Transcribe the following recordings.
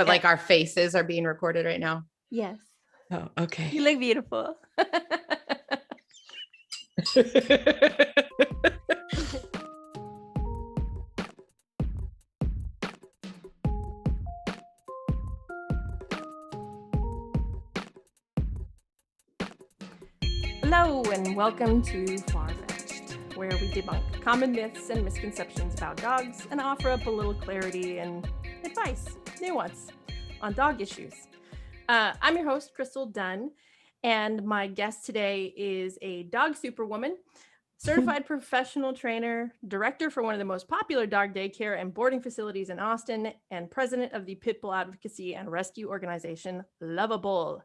But like our faces are being recorded right now. Yes. Oh, okay. You look beautiful. Hello and welcome to Far-Fetched, where we debunk common myths and misconceptions about dogs and offer up a little clarity and advice, nuance on dog issues. I'm your host, Crystal Dunn, and my guest today is a dog superwoman, certified professional trainer, director for one of the most popular dog daycare and boarding facilities in Austin, and president of the Pitbull Advocacy and Rescue organization, Lovable.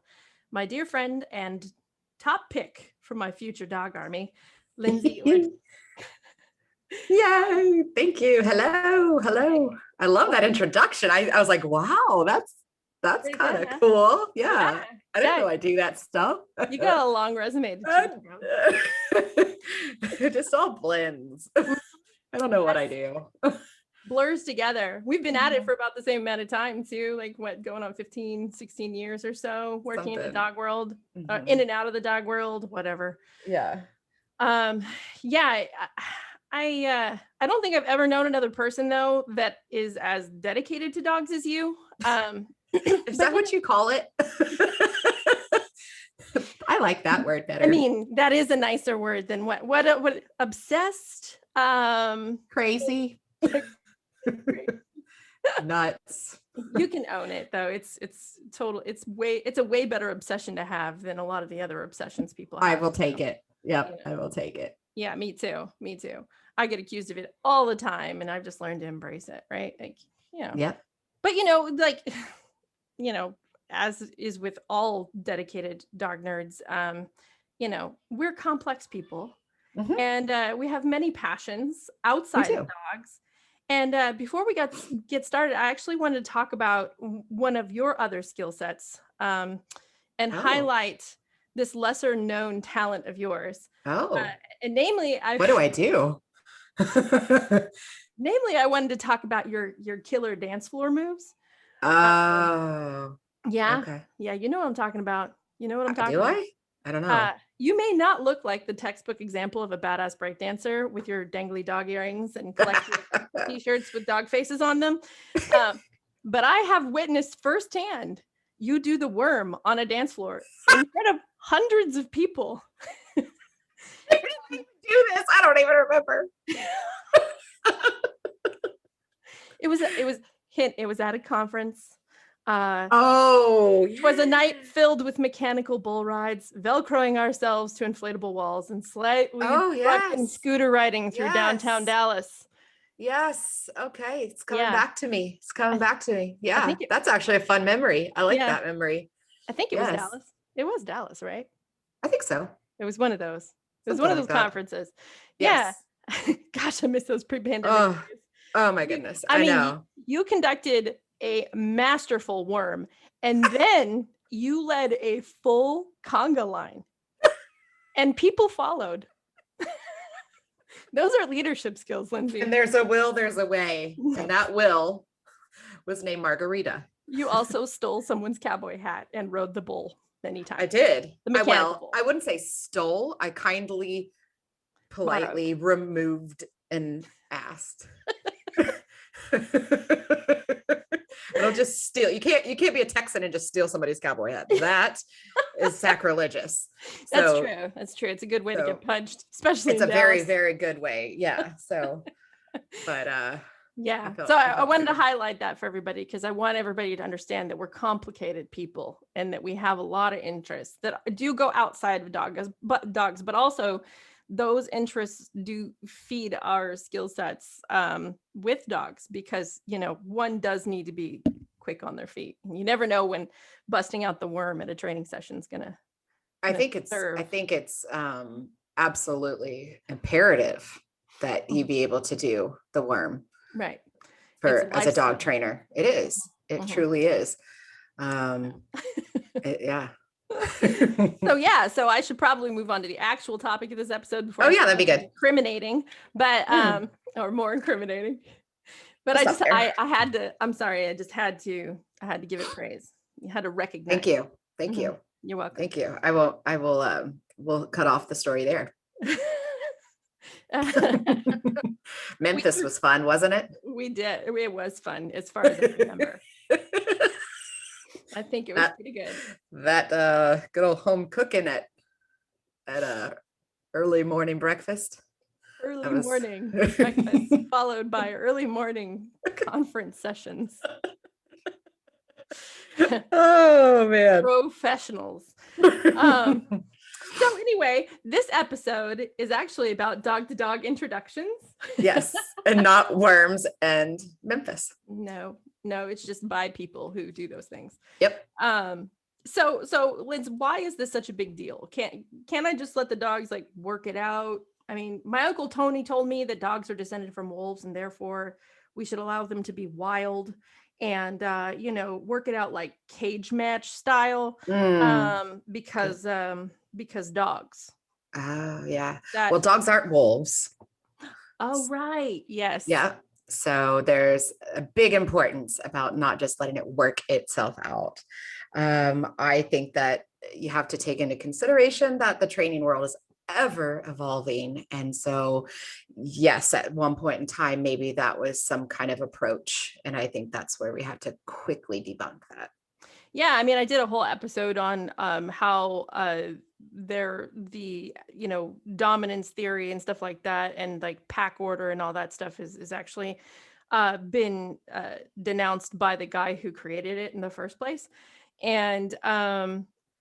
My dear friend and top pick for my future dog army, Lindsey Ortiz. Yay, thank you. Hello. I love that introduction. I was like, wow, that's kind of cool. Yeah. I didn't know I do that stuff. You got a long resume. It just all blends. I don't know what I do. Blurs together. We've been at it for about the same amount of time too, like going on 15, 16 years or so, working in the dog world, in and out of the dog world, whatever. Yeah. I don't think I've ever known another person though that is as dedicated to dogs as you. Is that what you call it? I like that word better. I mean, that is a nicer word than what obsessed, crazy. Nuts. You can own it though. It's a way better obsession to have than a lot of the other obsessions people have. I will take it. Yep, I will take it. Yeah, me too. I get accused of it all the time and I've just learned to embrace it, right? Like, Yeah. But as is with all dedicated dog nerds, we're complex people and we have many passions outside of dogs. And before we get started, I actually wanted to talk about one of your other skill sets and highlight this lesser known talent of yours. And namely, what do I do? Namely, I wanted to talk about your killer dance floor moves. Yeah. Okay. Yeah, you know what I'm talking about. You know what I'm talking about. Do I? I don't know. You may not look like the textbook example of a badass breakdancer with your dangly dog earrings and collective t-shirts with dog faces on them. But I have witnessed firsthand you do the worm on a dance floor in front of hundreds of people. I didn't even do this. I don't even remember. It was at a conference. It was a night filled with mechanical bull rides, velcroing ourselves to inflatable walls, and slightly and scooter riding through downtown Dallas. Yes. Okay. It's coming back to me. Yeah. That's actually a fun memory. I like that memory. I think it was Dallas. It was Dallas, right? I think so. It was one of those. It was one of those conferences. Yes. Yeah. Gosh, I miss those pre-pandemic days. Oh my goodness. I know. You conducted a masterful worm and then you led a full conga line and people followed. Those are leadership skills, Lindsey. And there's a will, there's a way. And that will was named Margarita. You also stole someone's cowboy hat and rode the bull many times. I did. Bull. I wouldn't say stole. I kindly, politely removed and asked. I don't just steal. You can't be a Texan and just steal somebody's cowboy hat. That is sacrilegious. That's true. It's a good way to get punched, especially it's a very, very good way. Yeah. So, but I wanted to highlight that for everybody because I want everybody to understand that we're complicated people and that we have a lot of interests that do go outside of dogs, but also those interests do feed our skill sets with dogs because, one does need to be quick on their feet. You never know when busting out the worm at a training session is gonna I think it's absolutely imperative that you be able to do the worm. Right. As a dog trainer. It is. It truly is. Yeah. So I should probably move on to the actual topic of this episode before that'd be good. Incriminating, but or more incriminating. But I had to, I'm sorry, I had to give it praise. You had to recognize. Thank you. Thank you. You're welcome. Thank you. We'll cut off the story there. Memphis was fun, wasn't it? We did. It was fun as far as I remember. I think it was pretty good. That good old home cooking at early morning breakfast. Early morning breakfast followed by early morning conference sessions. Oh man. Professionals. So anyway, this episode is actually about dog-to-dog introductions. Yes, and not worms and Memphis. No, it's just by people who do those things. Yep. So Linz, why is this such a big deal? Can't I just let the dogs like work it out? I mean, my Uncle Tony told me that dogs are descended from wolves and therefore we should allow them to be wild and work it out like cage match style. Because dogs. Oh yeah. Well, dogs aren't wolves. Oh right. Yes. Yeah. So there's a big importance about not just letting it work itself out. I think that you have to take into consideration that the training world is ever evolving. And so, yes, at one point in time, maybe that was some kind of approach. And I think that's where we have to quickly debunk that. Yeah, I mean, I did a whole episode on how dominance theory and stuff like that, and like pack order and all that stuff is actually been denounced by the guy who created it in the first place. And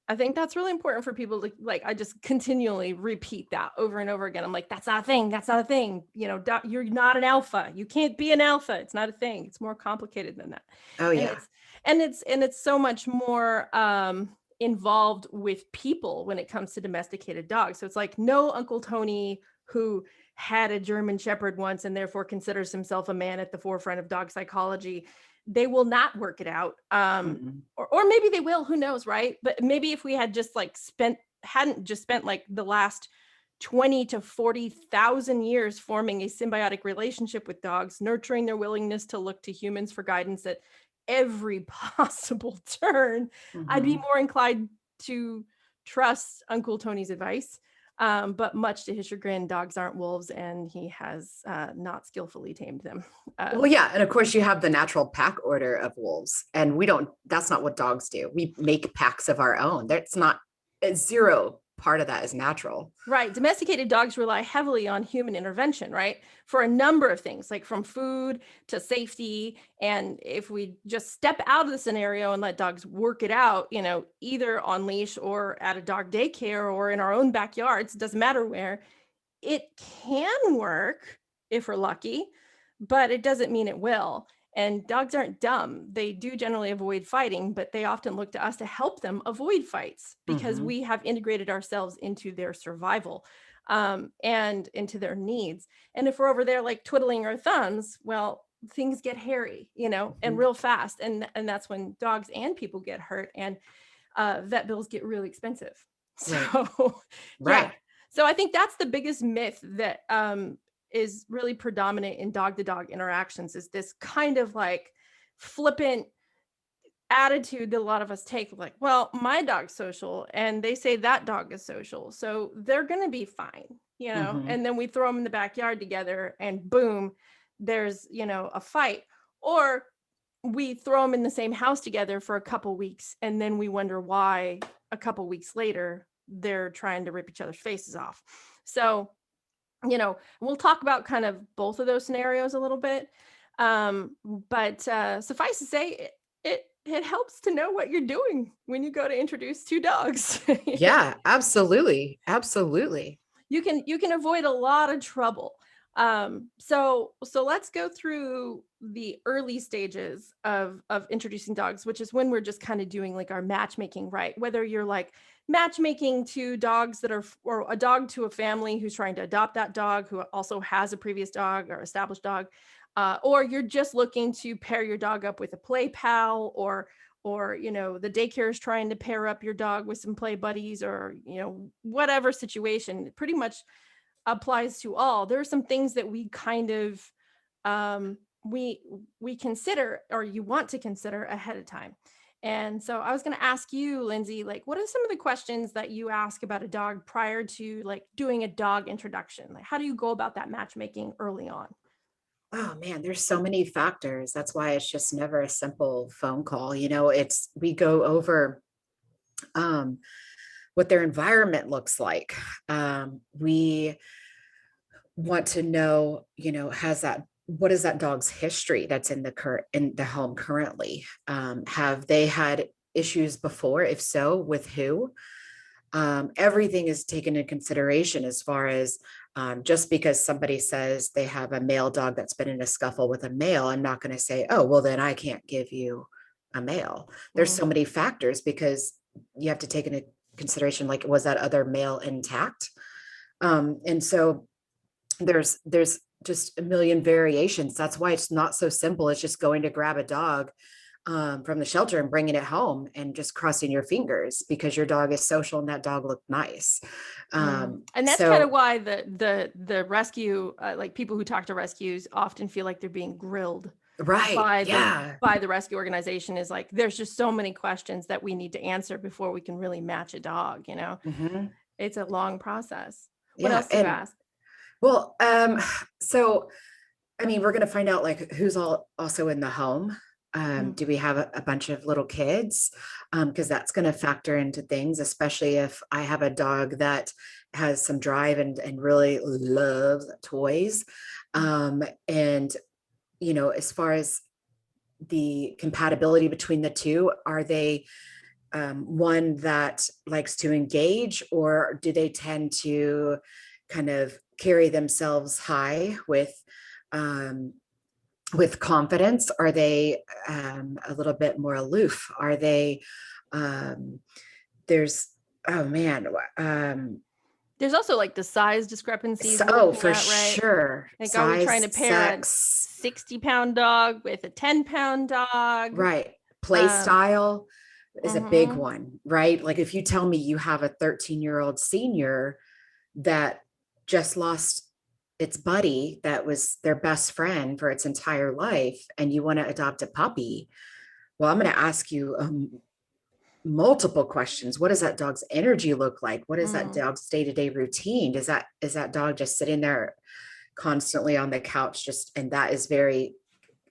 I think that's really important for people to like. I just continually repeat that over and over again. I'm like, that's not a thing. That's not a thing. You're not an alpha. You can't be an alpha. It's not a thing. It's more complicated than that. Oh yeah. And it's so much more involved with people when it comes to domesticated dogs. So it's like no Uncle Tony who had a German Shepherd once and therefore considers himself a man at the forefront of dog psychology. They will not work it out. Or maybe they will, who knows, right? But maybe if we had just like hadn't just spent like the last 20 to 40,000 years forming a symbiotic relationship with dogs, nurturing their willingness to look to humans for guidance at every possible turn, I'd be more inclined to trust Uncle Tony's advice. But much to his chagrin, dogs aren't wolves, and he has not skillfully tamed them. Well, yeah. And of course, you have the natural pack order of wolves, and that's not what dogs do. We make packs of our own. That's not zero part of that is natural. Right. Domesticated dogs rely heavily on human intervention, right? For a number of things, like from food to safety. And if we just step out of the scenario and let dogs work it out, either on leash or at a dog daycare or in our own backyards, doesn't matter where, it can work if we're lucky, but it doesn't mean it will. And dogs aren't dumb. They do generally avoid fighting, but they often look to us to help them avoid fights because we have integrated ourselves into their survival and into their needs. And if we're over there like twiddling our thumbs, well, things get hairy, and real fast. And that's when dogs and people get hurt and vet bills get really expensive. So, right. Yeah. So I think that's the biggest myth that is really predominant in dog-to-dog interactions, is this kind of like flippant attitude that a lot of us take, like, well, my dog's social and they say that dog is social, so they're going to be fine, and then we throw them in the backyard together and boom, there's, a fight. Or we throw them in the same house together for a couple weeks and then we wonder why a couple weeks later they're trying to rip each other's faces off. So we'll talk about kind of both of those scenarios a little bit. But suffice to say, it helps to know what you're doing when you go to introduce two dogs. Yeah, absolutely. Absolutely. You can avoid a lot of trouble. So let's go through the early stages of introducing dogs, which is when we're just kind of doing like our matchmaking, right? Whether you're like matchmaking to dogs or a dog to a family who's trying to adopt that dog, who also has a previous dog or established dog, or you're just looking to pair your dog up with a play pal, or the daycare is trying to pair up your dog with some play buddies, or whatever situation. It pretty much applies to all. There are some things that we kind of we consider, or you want to consider ahead of time. And so I was going to ask you, Lindsey, like, what are some of the questions that you ask about a dog prior to like doing a dog introduction? Like, how do you go about that matchmaking early on? Oh man, there's so many factors. That's why it's just never a simple phone call. We go over um, what their environment looks like. We want to know, what is that dog's history that's in the home currently? Have they had issues before? If so, with who? Everything is taken into consideration as far as just because somebody says they have a male dog that's been in a scuffle with a male, I'm not going to say, oh, well, then I can't give you a male. There's so many factors because you have to take into consideration, like, was that other male intact? And so there's just a million variations. That's why it's not so simple. It's just going to grab a dog from the shelter and bringing it home and just crossing your fingers because your dog is social and that dog looked nice. And that's kind of why the rescue, like people who talk to rescues often feel like they're being grilled by the rescue organization. Is like, there's just so many questions that we need to answer before we can really match a dog. It's a long process. What else do you ask? Well, so, I mean, we're going to find out like who's also in the home. Do we have a bunch of little kids? Because that's going to factor into things, especially if I have a dog that has some drive and really loves toys. And, as far as the compatibility between the two, are they one that likes to engage, or do they tend to kind of carry themselves high with confidence? Are they a little bit more aloof? Are they there's there's also like the size discrepancies. For sure. Like, size, are we trying to pair sex, a 60-pound dog with a 10-pound dog? Right. Play style is a big one, right? Like if you tell me you have a 13-year-old senior that just lost its buddy that was their best friend for its entire life, and you want to adopt a puppy, well, I'm going to ask you multiple questions. What does that dog's energy look like? What is that dog's day-to-day routine? Is that dog just sitting there constantly on the couch and that is very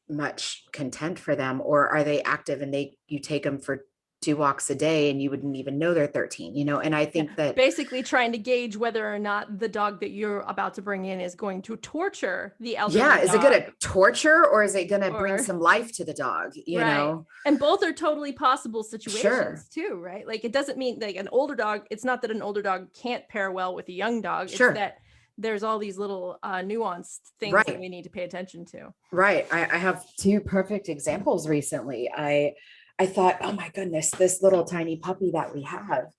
much content for them? Or are they active and you take them for 2 walks a day and you wouldn't even know they're 13, and I think that basically trying to gauge whether or not the dog that you're about to bring in is going to torture the elderly dog. Is it going to torture, or is it going to bring some life to the dog, you know? And both are totally possible situations too, right? Like, it doesn't mean like an older dog, it's not that an older dog can't pair well with a young dog. It's that there's all these little nuanced things that we need to pay attention to. Right. I have 2 perfect examples recently. I thought, oh my goodness, this little tiny puppy that we have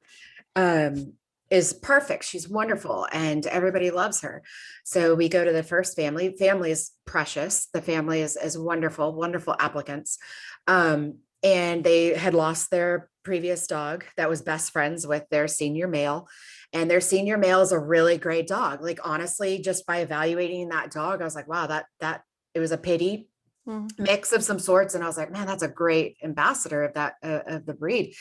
is perfect. She's wonderful and everybody loves her. So we go to the first family. Family is precious. The family is wonderful, wonderful applicants. And they had lost their previous dog that was best friends with their senior male. And their senior male is a really great dog. Like, honestly, just by evaluating that dog, I was like, wow, that it was a pity mix of some sorts. And I was like, man, that's a great ambassador of that, of the breed.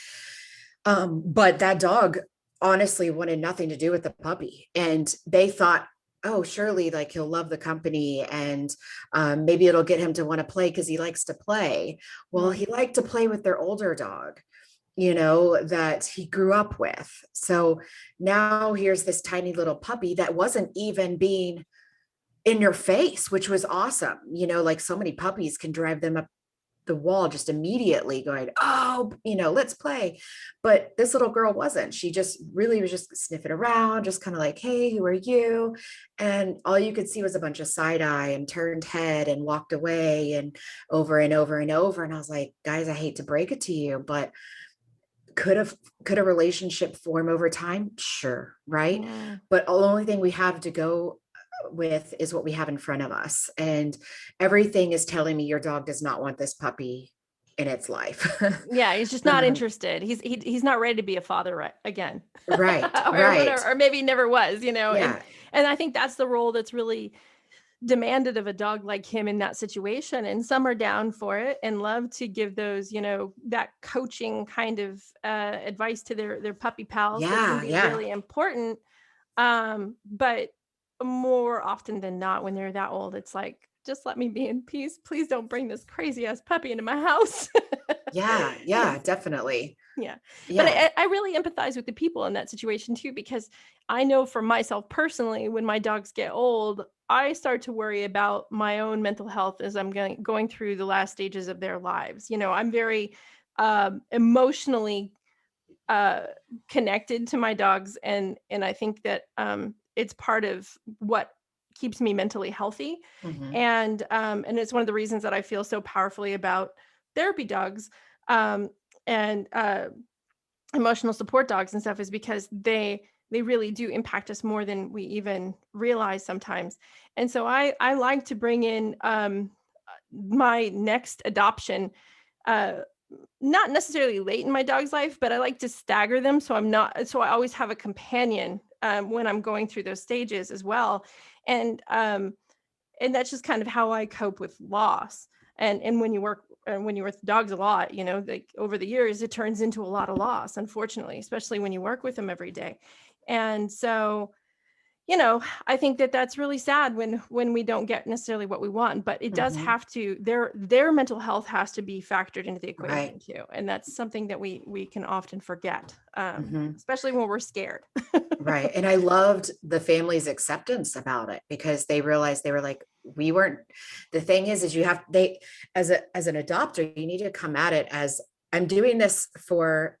But that dog honestly wanted nothing to do with the puppy. And they thought, oh, surely like he'll love the company and maybe it'll get him to want to play because he likes to play. Well, he liked to play with their older dog, that he grew up with. So now here's this tiny little puppy that wasn't even being in your face, which was awesome. Like so many puppies can drive them up the wall just immediately going, oh, let's play. But this little girl wasn't. She just really was just sniffing around, just kind of like, hey, who are you? And all you could see was a bunch of side eye and turned head and walked away and over and over and over. And I was like, guys, I hate to break it to you, but could a relationship form over time? Sure. Right. Yeah. But the only thing we have to go with is what we have in front of us, and everything is telling me your dog does not want this puppy in its life. He's just not interested. He's not ready to be a father again. Right. Or maybe he never was, and I think that's the role that's really demanded of a dog like him in that situation, and some are down for it and love to give those, that coaching kind of advice to their puppy pals that can Yeah, be yeah. really important. But more often than not, when they're that old, it's like, just let me be in peace. Please don't bring this crazy ass puppy into my house. Yeah, You know, yeah, definitely. yeah. But Yeah. I really empathize with the people in that situation too, because I know for myself personally, when my dogs get old, I start to worry about my own mental health as I'm going through the last stages of their lives. I'm very emotionally uh, connected to my dogs, and I think that it's part of what keeps me mentally healthy, Hmm. and it's one of the reasons that I feel so powerfully about therapy dogs, um, and emotional support dogs and stuff, is because they really do impact us more than we even realize sometimes. And so I like to bring in my next adoption, uh, not necessarily late in my dog's life, but I like to stagger them, so I always have a companion when I'm going through those stages as well. And um and that's just kind of how I cope with loss. And when you work with dogs a lot, like over the years, it turns into a lot of loss, unfortunately, especially when you work with them every day. And so, I think that that's really sad when we don't get necessarily what we want, but it does Hmm. have to, their mental health has to be factored into the Right. equation too. And that's something that we can often forget, Hmm. especially when we're scared. Right. And I loved the family's acceptance about it because they realized they were like, we weren't, the thing is you have, as an adopter, you need to come at it as, I'm doing this for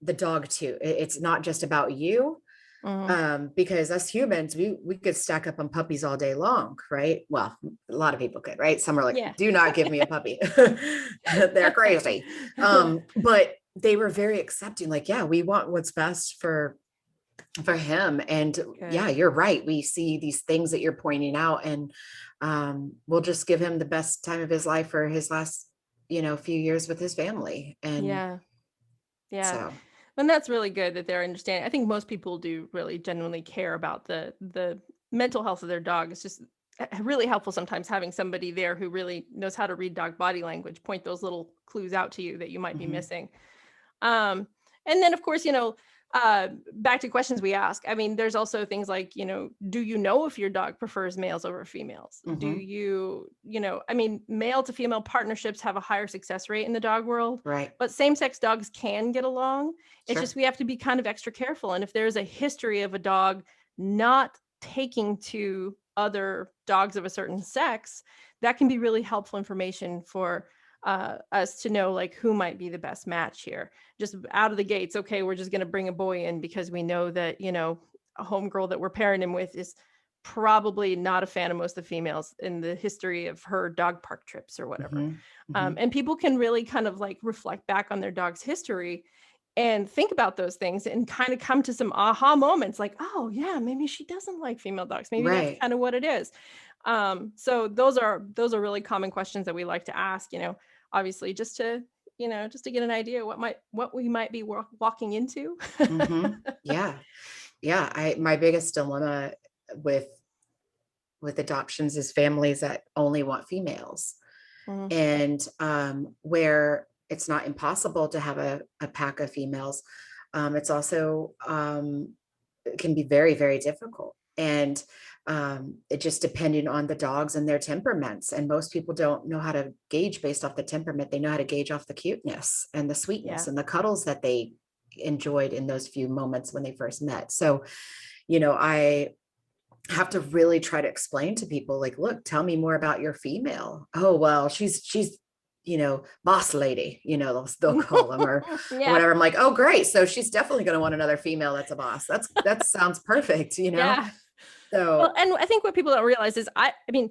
the dog too. It's not just about you. Mhm. Because us humans, we could stack up on puppies all day long, right? Well, a lot of people could, right? Some are like, Yeah. do not give me a puppy. They're crazy. But they were very accepting, like, yeah, we want what's best for him. And Good. yeah, you're right. We see these things that you're pointing out, and we'll just give him the best time of his life for his last, few years with his family. And Yeah. Yeah. so, And that's really good that they're understanding. I think most people do really genuinely care about the mental health of their dog. It's just really helpful sometimes having somebody there who really knows how to read dog body language, point those little clues out to you that you might be mhm, missing. Um, and then of course, back to questions we ask. I mean, there's also things like, do you know if your dog prefers males over females? Do mhm, I mean, male to female partnerships have a higher success rate in the dog world, right. but same-sex dogs can get along. It's just Sure. we have to be kind of extra careful. And if there's a history of a dog not taking to other dogs of a certain sex, that can be really helpful information for us to know like who might be the best match here. Just out of the gates, okay, we're just going to bring a boy in because we know that, a homegirl that we're pairing him with is probably not a fan of most of the females in the history of her dog park trips or whatever. Mhm, mhm. And people can really kind of like reflect back on their dog's history and think about those things and kind of come to some aha moments like, oh yeah, maybe she doesn't like female dogs. Maybe that's Right. kind of what it is. So those are really common questions that we like to ask, obviously just to get an idea what we might be walking into. Mhm. Yeah. Yeah. My biggest dilemma with adoptions is families that only want females, Mhm. and where it's not impossible to have a pack of females. It's also it can be very, very difficult. And it just depending on the dogs and their temperaments. And most people don't know how to gauge based off the temperament. They know how to gauge off the cuteness and the sweetness Yeah. and the cuddles that they enjoyed in those few moments when they first met. So, I have to really try to explain to people, like, look, tell me more about your female. Oh, well, she's boss lady, they'll call them, or Yeah. whatever. I'm like, oh great, so she's definitely going to want another female that's a boss. That sounds perfect. Yeah. Well, So and I think what people don't realize is I mean,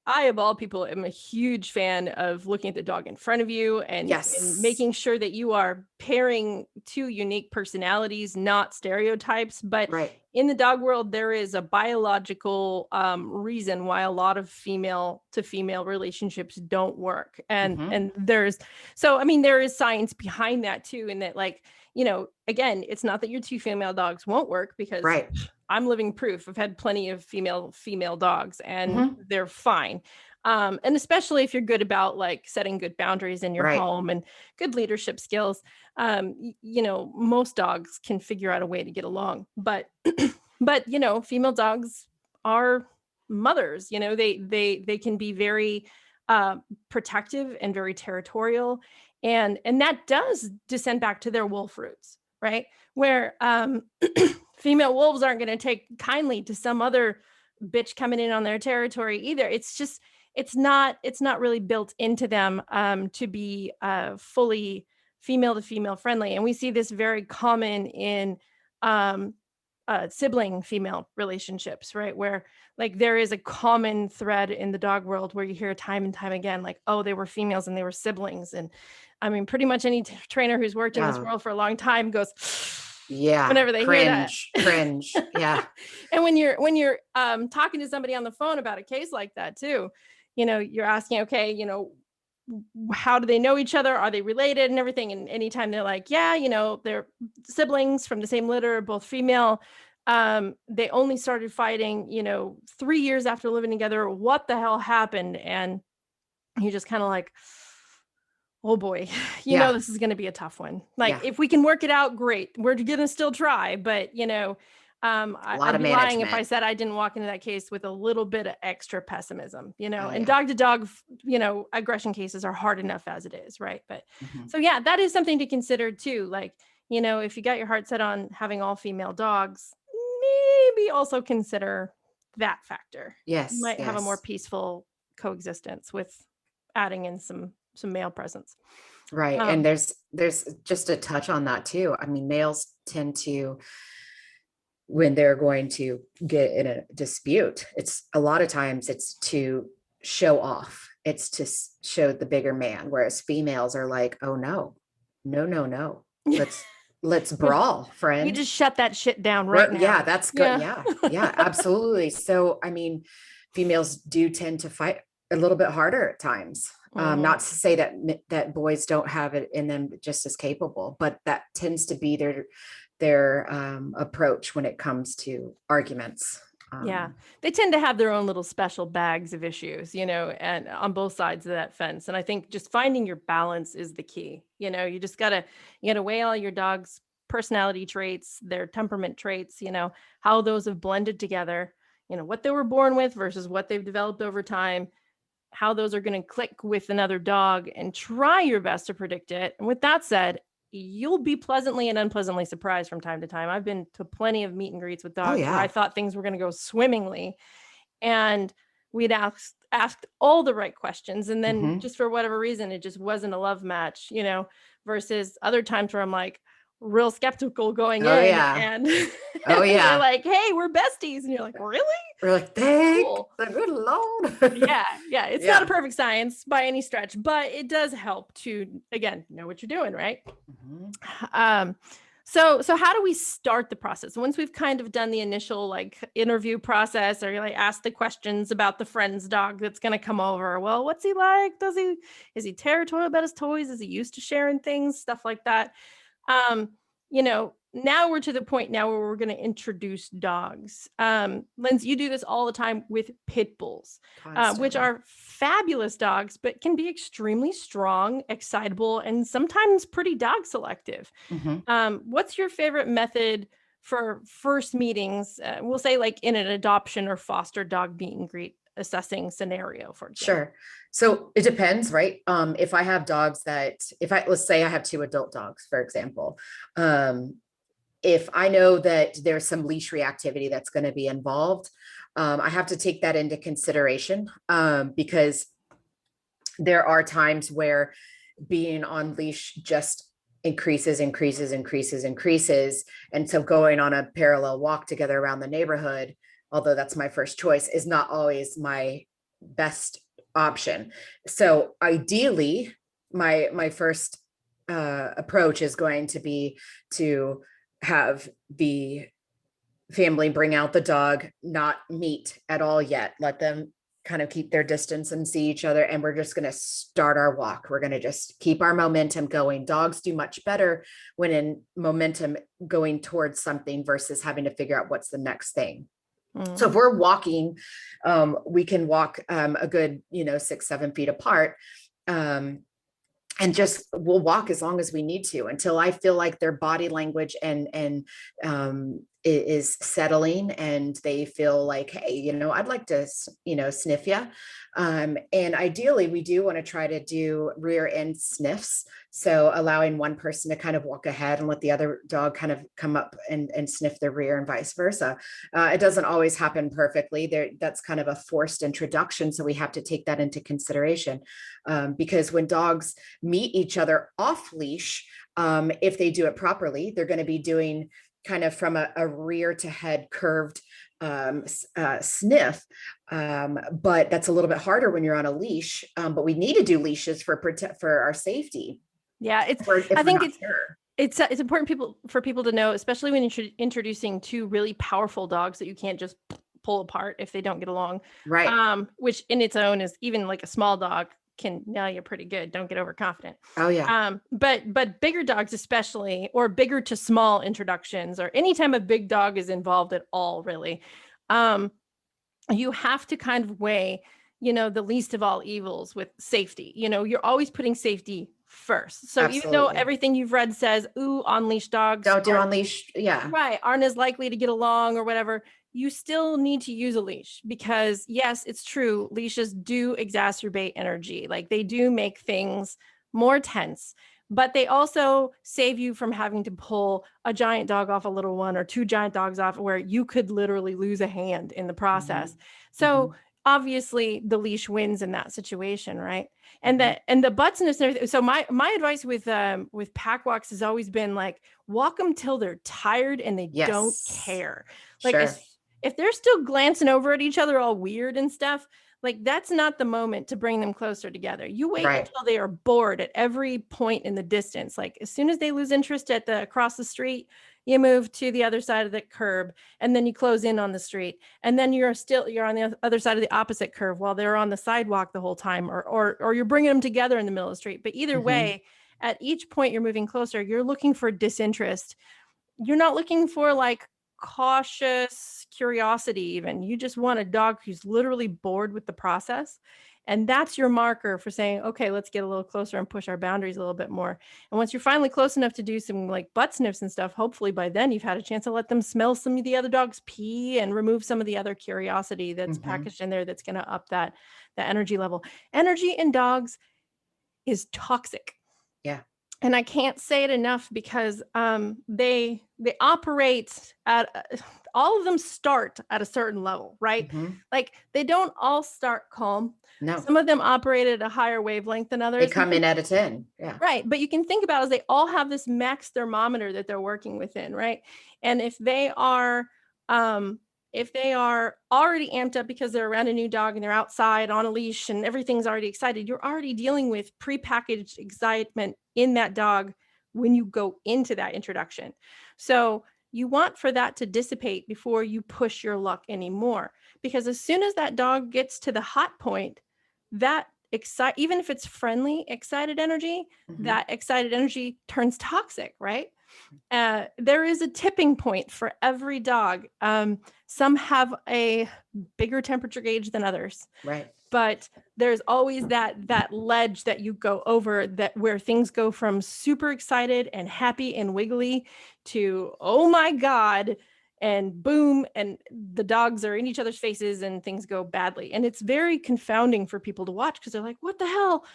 I, of all people, am a huge fan of looking at the dog in front of you and yes. making sure that you are pairing two unique personalities, not stereotypes. But Right. in the dog world, there is a biological reason why a lot of female to female relationships don't work. And there is science behind that too. And that, like, again, it's not that your two female dogs won't work, because Right. I'm living proof. I've had plenty of female dogs and they're fine. And especially if you're good about like setting good boundaries in your home and good leadership skills, most dogs can figure out a way to get along. But female dogs are mothers. They can be very protective and very territorial, and that does descend back to their wolf roots, right? Where female wolves aren't going to take kindly to some other bitch coming in on their territory either. It's not really built into them to be fully female to female friendly. And we see this very common in sibling female relationships, right? Where like there is a common thread in the dog world where you hear time and time again, like, oh, they were females and they were siblings. And I mean, pretty much any trainer who's worked in this world for a long time goes, whenever they hear that. Cringe. Yeah. And when you're talking to somebody on the phone about a case like that too, you're asking, okay, how do they know each other? Are they related and everything? And anytime they're like, yeah, they're siblings from the same litter, both female. They only started fighting, 3 years after living together. What the hell happened? And you're just kind of like, oh boy, this is going to be a tough one. Like if we can work it out, great. We're going to still try, but I'd be lying if I said I didn't walk into that case with a little bit of extra pessimism, and dog to dog, aggression cases are hard enough as it is. Right. But so, yeah, that is something to consider too. Like, if you got your heart set on having all female dogs, maybe also consider that factor. Yes. You might have a more peaceful coexistence with adding in some male presence. Right. And there's just a touch on that too. I mean, males tend to, when they're going to get in a dispute, it's a lot of times it's to show off. It's to show the bigger man. Whereas females are like, oh no. Let's brawl, friend. You just shut that shit down right now. Yeah, that's good. Yeah, absolutely. So, I mean, females do tend to fight a little bit harder at times. Not to say that boys don't have it in them just as capable, but that tends to be their approach when it comes to arguments. They tend to have their own little special bags of issues, and on both sides of that fence. And I think just finding your balance is the key. You just gotta weigh all your dog's personality traits, their temperament traits, how those have blended together, what they were born with versus what they've developed over time, how those are going to click with another dog, and try your best to predict it. And with that said, you'll be pleasantly and unpleasantly surprised from time to time. I've been to plenty of meet and greets with dogs where I thought things were going to go swimmingly, and we'd asked all the right questions. And then just for whatever reason, it just wasn't a love match, versus other times where I'm like real skeptical going in. And they're like, hey, we're besties. And you're like, really? We're like, thank the good Lord. Yeah. It's not a perfect science by any stretch, but it does help to, again, know what you're doing, right? So how do we start the process? Once we've kind of done the initial like interview process, or like ask the questions about the friend's dog that's going to come over. Well, what's he like? Is he territorial about his toys? Is he used to sharing things? Stuff like that. Now we're to the point now where we're going to introduce dogs. Lindsey, you do this all the time with pit bulls, which are fabulous dogs, but can be extremely strong, excitable, and sometimes pretty dog selective. What's your favorite method for first meetings? We'll say like in an adoption or foster dog meet and greet assessing scenario, for example. Sure. So it depends, right? If I have dogs let's say I have 2 adult dogs, for example, if I know that there's some leash reactivity that's going to be involved, I have to take that into consideration, because there are times where being on leash just increases. And so going on a parallel walk together around the neighborhood, although that's my first choice, is not always my best option. So ideally, my first approach is going to be to have the family bring out the dog, not meet at all yet. Let them kind of keep their distance and see each other. And we're just going to start our walk. We're going to just keep our momentum going. Dogs do much better when in momentum going towards something versus having to figure out what's the next thing. So if we're walking, we can walk a good, 6-7 feet apart. And just we'll walk as long as we need to until I feel like their body language and is settling and they feel like, hey, I'd like to, sniff you. And ideally, we do want to try to do rear end sniffs. So allowing one person to kind of walk ahead and let the other dog kind of come up and sniff the rear and vice versa. It doesn't always happen perfectly. That's kind of a forced introduction. So we have to take that into consideration because when dogs meet each other off leash, if they do it properly, they're going to be doing kind of from a rear to head curved sniff. But that's a little bit harder when you're on a leash. But we need to do leashes for our safety. Yeah, I think it's important for people to know, especially when you're introducing two really powerful dogs that you can't just pull apart if they don't get along. Right. Which in its own is even like a small dog can nail you pretty good. Don't get overconfident. Oh yeah. But bigger dogs, especially, or bigger to small introductions, or anytime a big dog is involved at all, really, you have to kind of weigh, the least of all evils with safety. You're always putting safety first. So Absolutely. Even though everything you've read says, ooh, on-leash dogs don't do on leash. Yeah. Right. Aren't as likely to get along or whatever. You still need to use a leash because yes, it's true. Leashes do exacerbate energy. Like they do make things more tense, but they also save you from having to pull a giant dog off a little one or two giant dogs off where you could literally lose a hand in the process. Mm-hmm. So obviously the leash wins in that situation, right? And the butts and everything. So my advice with pack walks has always been like, walk them till they're tired and they don't care. Like if they're still glancing over at each other all weird and stuff, like that's not the moment to bring them closer together. You wait until they are bored at every point in the distance. Like as soon as they lose interest across the street, you move to the other side of the curb and then you close in on the street. And then you're on the other side of the opposite curve while they're on the sidewalk the whole time, or you're bringing them together in the middle of the street. But either way, at each point you're moving closer, you're looking for disinterest. You're not looking for like cautious curiosity even. You just want a dog who's literally bored with the process. And that's your marker for saying, okay, let's get a little closer and push our boundaries a little bit more. And once you're finally close enough to do some like butt sniffs and stuff, hopefully by then you've had a chance to let them smell some of the other dog's pee and remove some of the other curiosity that's packaged in there that's going to up that energy level. Energy in dogs is toxic. Yeah. And I can't say it enough because they operate at all of them start at a certain level, right? Like they don't all start calm. No. Some of them operate at a higher wavelength than others. They come in at a 10. Yeah. Right. But you can think about it as they all have this max thermometer that they're working within, right? And if they are already amped up because they're around a new dog and they're outside on a leash and everything's already excited, you're already dealing with prepackaged excitement in that dog when you go into that introduction. So you want for that to dissipate before you push your luck anymore. Because as soon as that dog gets to the hot point, that even if it's friendly, excited energy, that excited energy turns toxic, right? There is a tipping point for every dog. Some have a bigger temperature gauge than others. Right. But there's always that ledge that you go over where things go from super excited and happy and wiggly to, oh my God, and boom, and the dogs are in each other's faces and things go badly. And it's very confounding for people to watch because they're like, what the hell?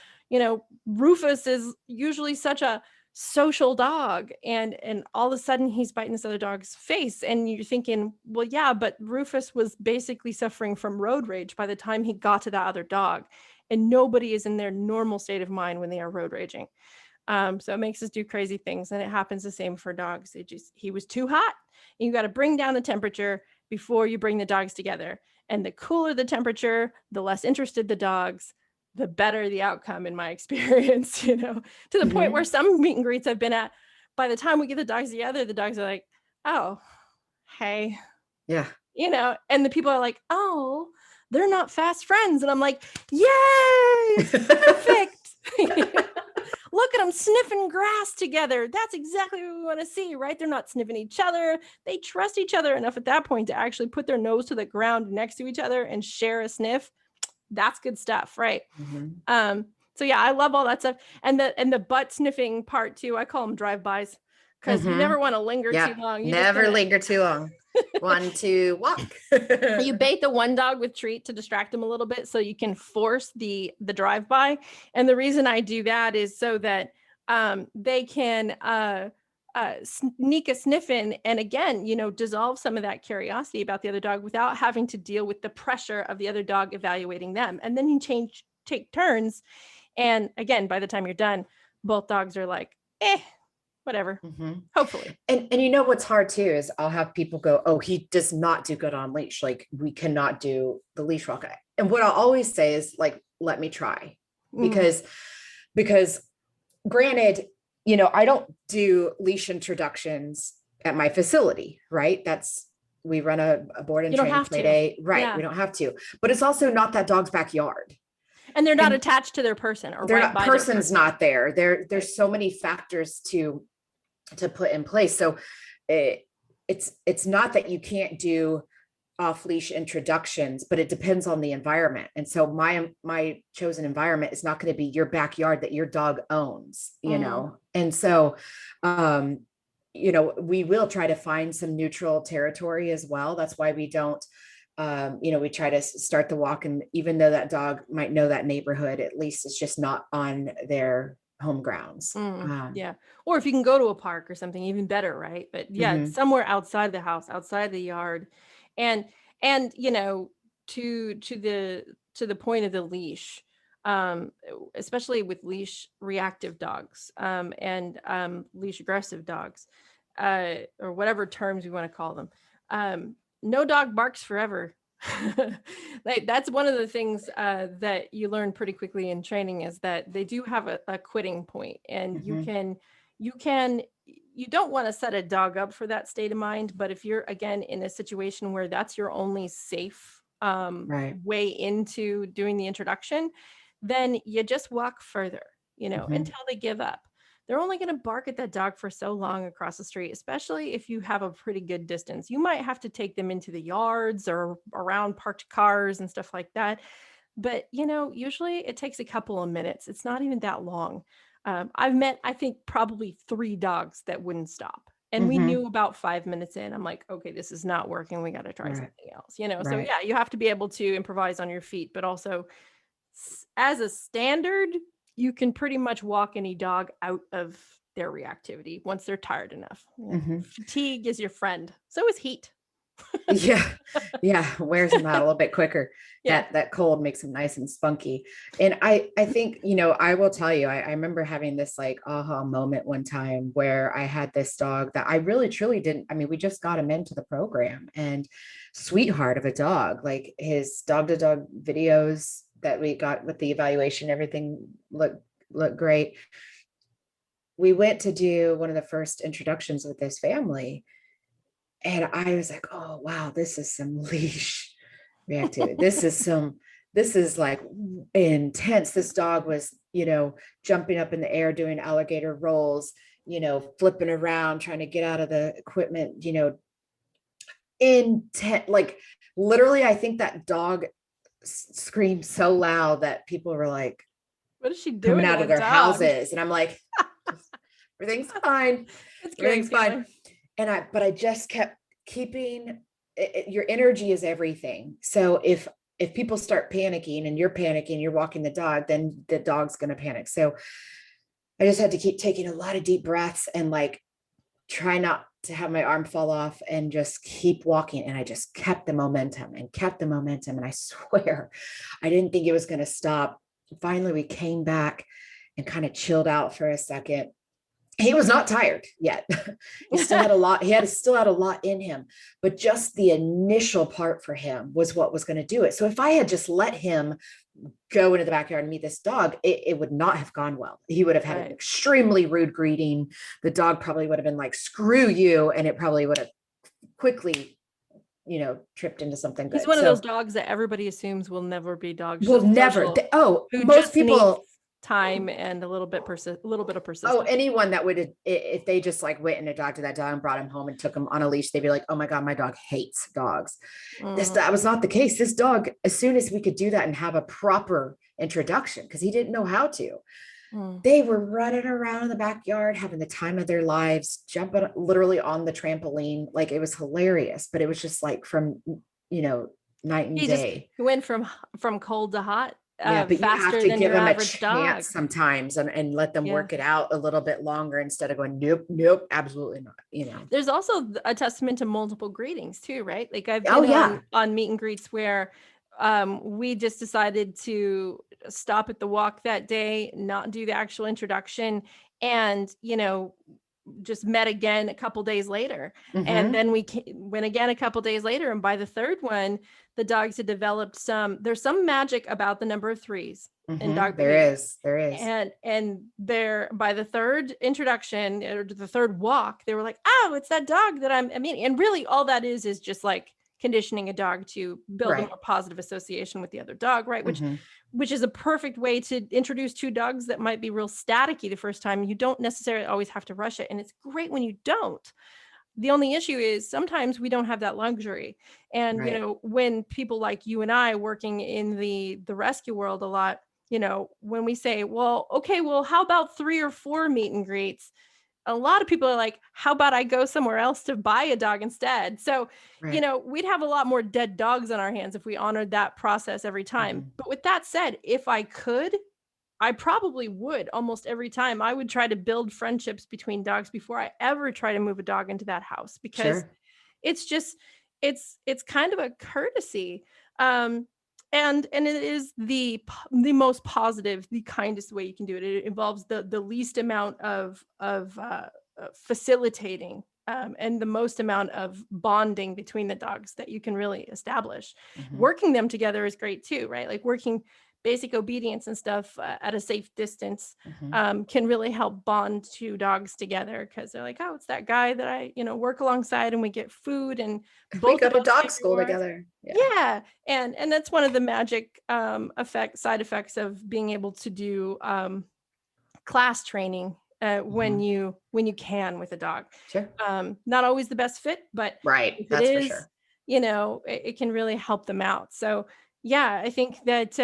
Rufus is usually such a social dog and all of a sudden he's biting this other dog's face and you're thinking, well, yeah, but Rufus was basically suffering from road rage by the time he got to that other dog, and nobody is in their normal state of mind when they are road raging. So it makes us do crazy things, and it happens the same for dogs. He was too hot, and you got to bring down the temperature before you bring the dogs together, and the cooler the temperature, the less interested the dogs, the better the outcome in my experience, to the point where some meet and greets I've been at, by the time we get the dogs together, the dogs are like, oh, hey, Yeah. You know, and the people are like, oh, they're not fast friends. And I'm like, yay, perfect. Look at them sniffing grass together. That's exactly what we want to see, right? They're not sniffing each other. They trust each other enough at that point to actually put their nose to the ground next to each other and share a sniff. That's good stuff, right? So yeah, I love all that stuff. And the butt sniffing part too, I call them drive-bys, because you never want to linger too long. Never linger too long. One to walk. You bait the one dog with treat to distract them a little bit so you can force the drive-by. And the reason I do that is so that they can sneak a sniff in and again, you know, dissolve some of that curiosity about the other dog without having to deal with the pressure of the other dog evaluating them. And then you take turns. And again, by the time you're done, both dogs are like, whatever, hopefully. And you know, what's hard too, is I'll have people go, oh, he does not do good on leash. Like we cannot do the leash walk. And what I'll always say is like, let me try, because granted, you know, I don't do leash introductions at my facility, right? We run a board and train play day, right? Yeah. We don't have to, but it's also not that dog's backyard. And they're not attached to their person, or they're not, person's not there. There's so many factors to put in place. So it's not that you can't do off leash introductions, but it depends on the environment. And so my chosen environment is not going to be your backyard that your dog owns, you know? And so, you know, we will try to find some neutral territory as well. That's why we don't, you know, we try to start the walk, and even though that dog might know that neighborhood, at least it's just not on their home grounds. Yeah. Or if you can go to a park or something, even better, right? But yeah, somewhere outside the house, outside the yard. And you know, to the point of the leash, especially with leash reactive dogs, and leash aggressive dogs, or whatever terms we want to call them. No dog barks forever. Like that's one of the things that you learn pretty quickly in training, is that they do have a quitting point, and you don't want to set a dog up for that state of mind. But if you're again in a situation where that's your only safe way into doing the introduction, then you just walk further, you know, until they give up. They're only going to bark at that dog for so long across the street, especially if you have a pretty good distance. You might have to take them into the yards or around parked cars and stuff like that. But, you know, usually it takes a couple of minutes. It's not even that long. I've met, I think, probably 3 dogs that wouldn't stop. And we knew about 5 minutes in, I'm like, okay, this is not working. We got to try something else, you know? So yeah, you have to be able to improvise on your feet, but also as a standard, you can pretty much walk any dog out of their reactivity once they're tired enough. Fatigue is your friend. So is heat. Yeah. Wears them out a little bit quicker. Yeah. That cold makes them nice and spunky. And I think, you know, I will tell you, I remember having this like aha moment one time where I had this dog that I really truly didn't, I mean, we just got him into the program, and sweetheart of a dog, like his dog to dog videos that we got with the evaluation, everything looked great. We went to do one of the first introductions with this family, and I was like, oh, wow, this is some leash reactivity. This is like intense. This dog was, you know, jumping up in the air, doing alligator rolls, you know, flipping around, trying to get out of the equipment, you know, intense. Like literally, I think that dog screamed so loud that people were like, what is she doing coming out of their houses? And I'm like, everything's fine. Everything's fine. And I just kept keeping it, your energy is everything. So if people start panicking and you're panicking, you're walking the dog, then the dog's going to panic. So I just had to keep taking a lot of deep breaths and like try not to have my arm fall off and just keep walking. And I just kept the momentum. And I swear, I didn't think it was going to stop. Finally, we came back and kind of chilled out for a second. He was not tired yet. He still had a lot. Still had a lot in him, but just the initial part for him was what was going to do it. So if I had just let him go into the backyard and meet this dog, it would not have gone well. He would have had an extremely rude greeting. The dog probably would have been like, screw you. And it probably would have quickly tripped into something He's good. one of those So dogs that everybody assumes will never be dog we'll never, social, who most just needs people, time and a little bit of oh, persistence. anyone that would, if they just like went and adopted that dog and brought him home and took him on a leash, they'd be like, oh my God, my dog hates dogs. That was not the case. This dog, as soon as we could do that and have a proper introduction, because he didn't know how to, they were running around in the backyard, having the time of their lives, jumping literally on the trampoline. Like, it was hilarious, but it was just like from, night and day. He went from cold to hot. Yeah, but you have Faster to than give your them a average dog. chance sometimes and let them Yeah. work it out a little bit longer instead of going, nope, absolutely not. There's also a testament to multiple greetings too, right? Like, I've been Oh, yeah. on meet and greets where we just decided to stop at the walk that day, not do the actual introduction, and just met again a couple days later. And then we went again a couple days later, and by the third one, the dogs had developed there's some magic about the number of threes in dog behavior. There is. And there, by the third introduction or the third walk, they were like, oh, it's that dog that I mean, and really all that is just like conditioning a dog to build a more positive association with the other dog, right? Which is a perfect way to introduce two dogs that might be real staticky the first time. You don't necessarily always have to rush it, and it's great when you don't. The only issue is sometimes we don't have that luxury. And when people like you and I working in the rescue world a lot, when we say, well, okay, well, how about 3 or 4 meet and greets? A lot of people are like, how about I go somewhere else to buy a dog instead? So, we'd have a lot more dead dogs on our hands if we honored that process every time. But with that said, if I could, I probably would almost every time. I would try to build friendships between dogs before I ever try to move a dog into that house, because it's just, it's kind of a courtesy. And it is the most positive, the kindest way you can do it. It involves the least amount of facilitating and the most amount of bonding between the dogs that you can really establish. Working them together is great too, right? Like working basic obedience and stuff at a safe distance can really help bond two dogs together, because they're like, oh, it's that guy that I work alongside, and we get food and we go to dog school together. And that's one of the magic side effects of being able to do class training when you can with a dog. Not always the best fit, but if that's it is, for sure. It can really help them out. So I think that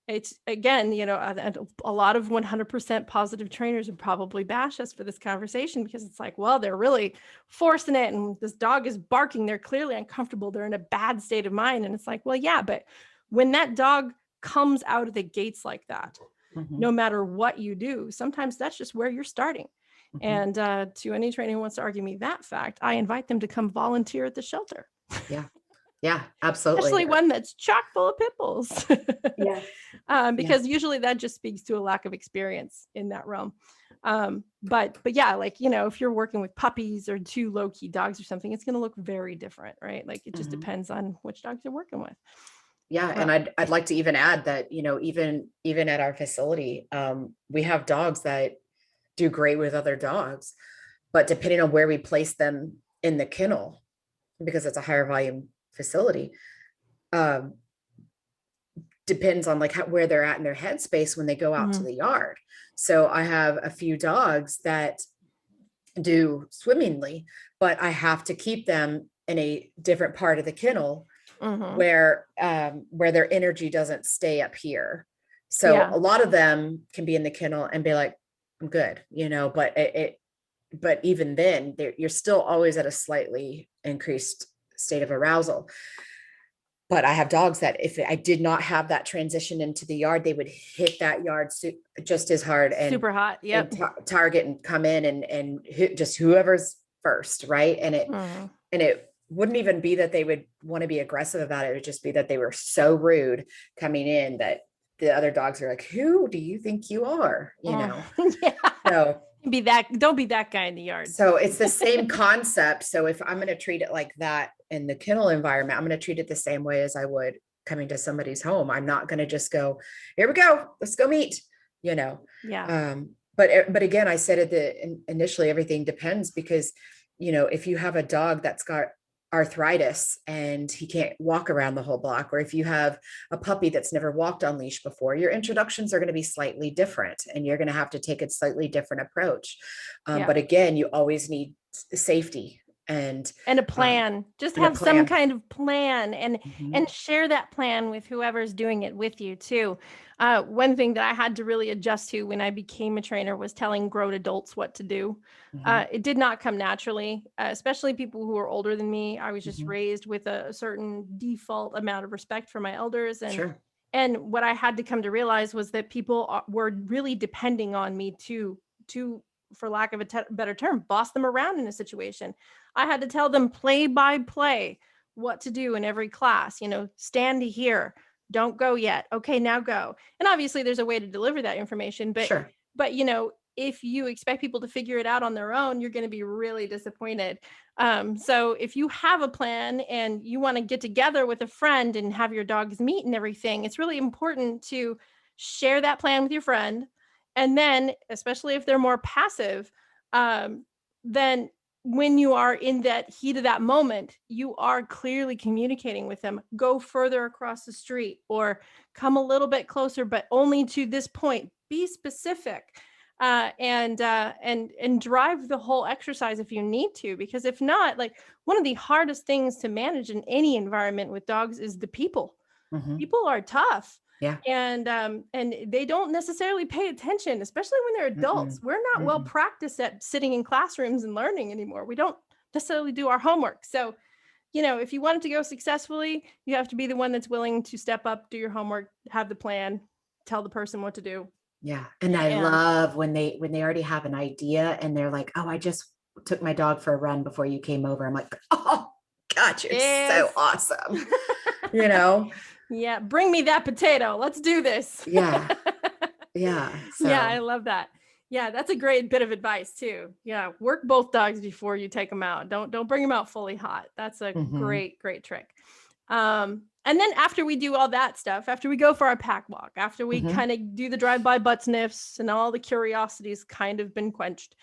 it's again, a lot of 100% positive trainers would probably bash us for this conversation, because it's like, well, they're really forcing it, and this dog is barking, they're clearly uncomfortable, they're in a bad state of mind. And it's like, well, yeah, but when that dog comes out of the gates like that, no matter what you do, sometimes that's just where you're starting. And to any trainer who wants to argue me that fact, I invite them to come volunteer at the shelter. Yeah, absolutely. Especially one that's chock full of pit bulls. Because usually that just speaks to a lack of experience in that realm. But if you're working with puppies or 2 low-key dogs or something, it's going to look very different, right? Like, it just depends on which dogs you're working with. And I'd like to even add that, even at our facility, we have dogs that do great with other dogs, but depending on where we place them in the kennel, because it's a higher volume facility, depends on where they're at in their headspace when they go out to the yard. So I have a few dogs that do swimmingly, but I have to keep them in a different part of the kennel where their energy doesn't stay up here. So a lot of them can be in the kennel and be like, I'm good, but even then you're still always at a slightly increased state of arousal. But I have dogs that if I did not have that transition into the yard, they would hit that yard just as hard and super hot. And target and come in and just whoever's first. Right. And it wouldn't even be that they would want to be aggressive about it. It would just be that they were so rude coming in that the other dogs are like, who do you think you are? So don't be that guy in the yard. So it's the same concept. So if I'm going to treat it like that in the kennel environment, I'm going to treat it the same way as I would coming to somebody's home. I'm not going to just go, here we go, let's go meet, But again, I said initially, everything depends, because if you have a dog that's got arthritis and he can't walk around the whole block, or if you have a puppy that's never walked on leash before, your introductions are going to be slightly different and you're going to have to take a slightly different approach. Yeah. But again, you always need safety and a plan. Just and a have some plan. kind of plan, and Mhm. share that plan with whoever's doing it with you too. One thing that I had to really adjust to when I became a trainer was telling grown adults what to do. Mhm. It did not come naturally, especially people who are older than me. I was just Mhm. raised with a certain default amount of respect for my elders, Sure. and what I had to come to realize was that people were really depending on me to, for lack of a better term, boss them around in a situation. I had to tell them play by play what to do in every class. Stand here, don't go yet. Okay, now go. And obviously there's a way to deliver that information, but Sure. if you expect people to figure it out on their own, you're going to be really disappointed. So if you have a plan and you want to get together with a friend and have your dogs meet and everything, it's really important to share that plan with your friend. And then, especially if they're more passive, then when you are in that heat of that moment, you are clearly communicating with them. Go further across the street or come a little bit closer, but only to this point. Be specific. And drive the whole exercise if you need to, because if not, like, one of the hardest things to manage in any environment with dogs is the people. Mhm. People are tough. Yeah. And they don't necessarily pay attention, especially when they're adults. Mm-mm. We're not well Mm-mm. practiced at sitting in classrooms and learning anymore. We don't necessarily do our homework. So, if you want it to go successfully, you have to be the one that's willing to step up, do your homework, have the plan, tell the person what to do. Yeah. And I And love when they already have an idea and they're like, oh, I just took my dog for a run before you came over. I'm like, oh God, you're so yes. awesome. You know? Yeah, bring me that potato. Let's do this. Yeah. Yeah. Yeah, I So love that. Yeah, that's a great bit of advice too. Yeah, work both dogs before you take them out. Don't bring them out fully hot. That's a mhm. great trick. And then after we do all that stuff, after we go for our pack walk, after we Mhm. kind of do the drive-by butt sniffs and all the curiosities kind of been quenched,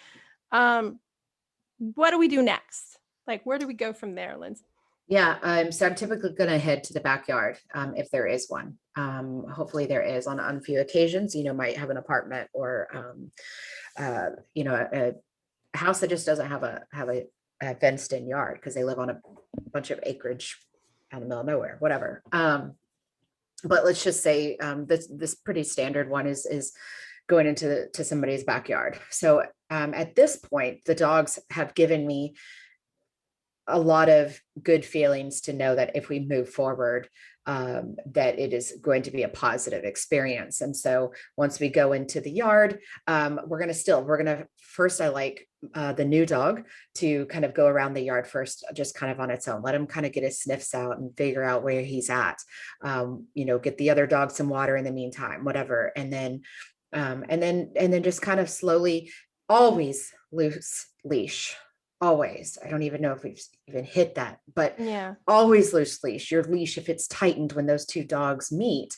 what do we do next? Like, where do we go from there, Lindsay? Yeah. So I'm typically going to head to the backyard if there is one. Hopefully there is on a few occasions, might have an apartment or, a house that just doesn't have a fenced in yard because they live on a bunch of acreage out in the middle of nowhere, whatever. But let's just say this pretty standard one is going into somebody's backyard. So at this point, the dogs have given me a lot of good feelings to know that if we move forward, that it is going to be a positive experience. And so once we go into the yard, we're going to first, I like the new dog to kind of go around the yard first, just kind of on its own, let him kind of get his sniffs out and figure out where he's at, get the other dog some water in the meantime, whatever. And then just kind of slowly, always loose leash. Always. I don't even know if we've even hit that, but Yeah. always loose leash. Your leash, if it's tightened when those two dogs meet,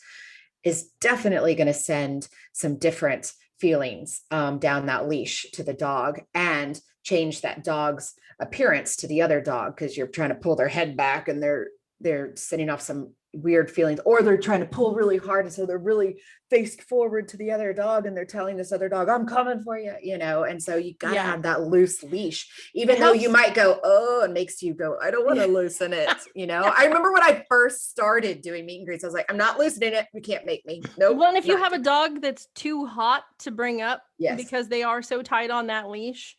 is definitely going to send some different feelings down that leash to the dog and change that dog's appearance to the other dog because you're trying to pull their head back and they're sending off some weird feelings, or they're trying to pull really hard. And so they're really faced forward to the other dog and they're telling this other dog, I'm coming for you, and so you got to have that loose leash, even though you might go, oh, it makes you go, I don't want to loosen it. I remember when I first started doing meet and greets, I was like, I'm not loosening it. You can't make me. Nope. Well, and if you have a dog that's too hot to bring up because they are so tight on that leash,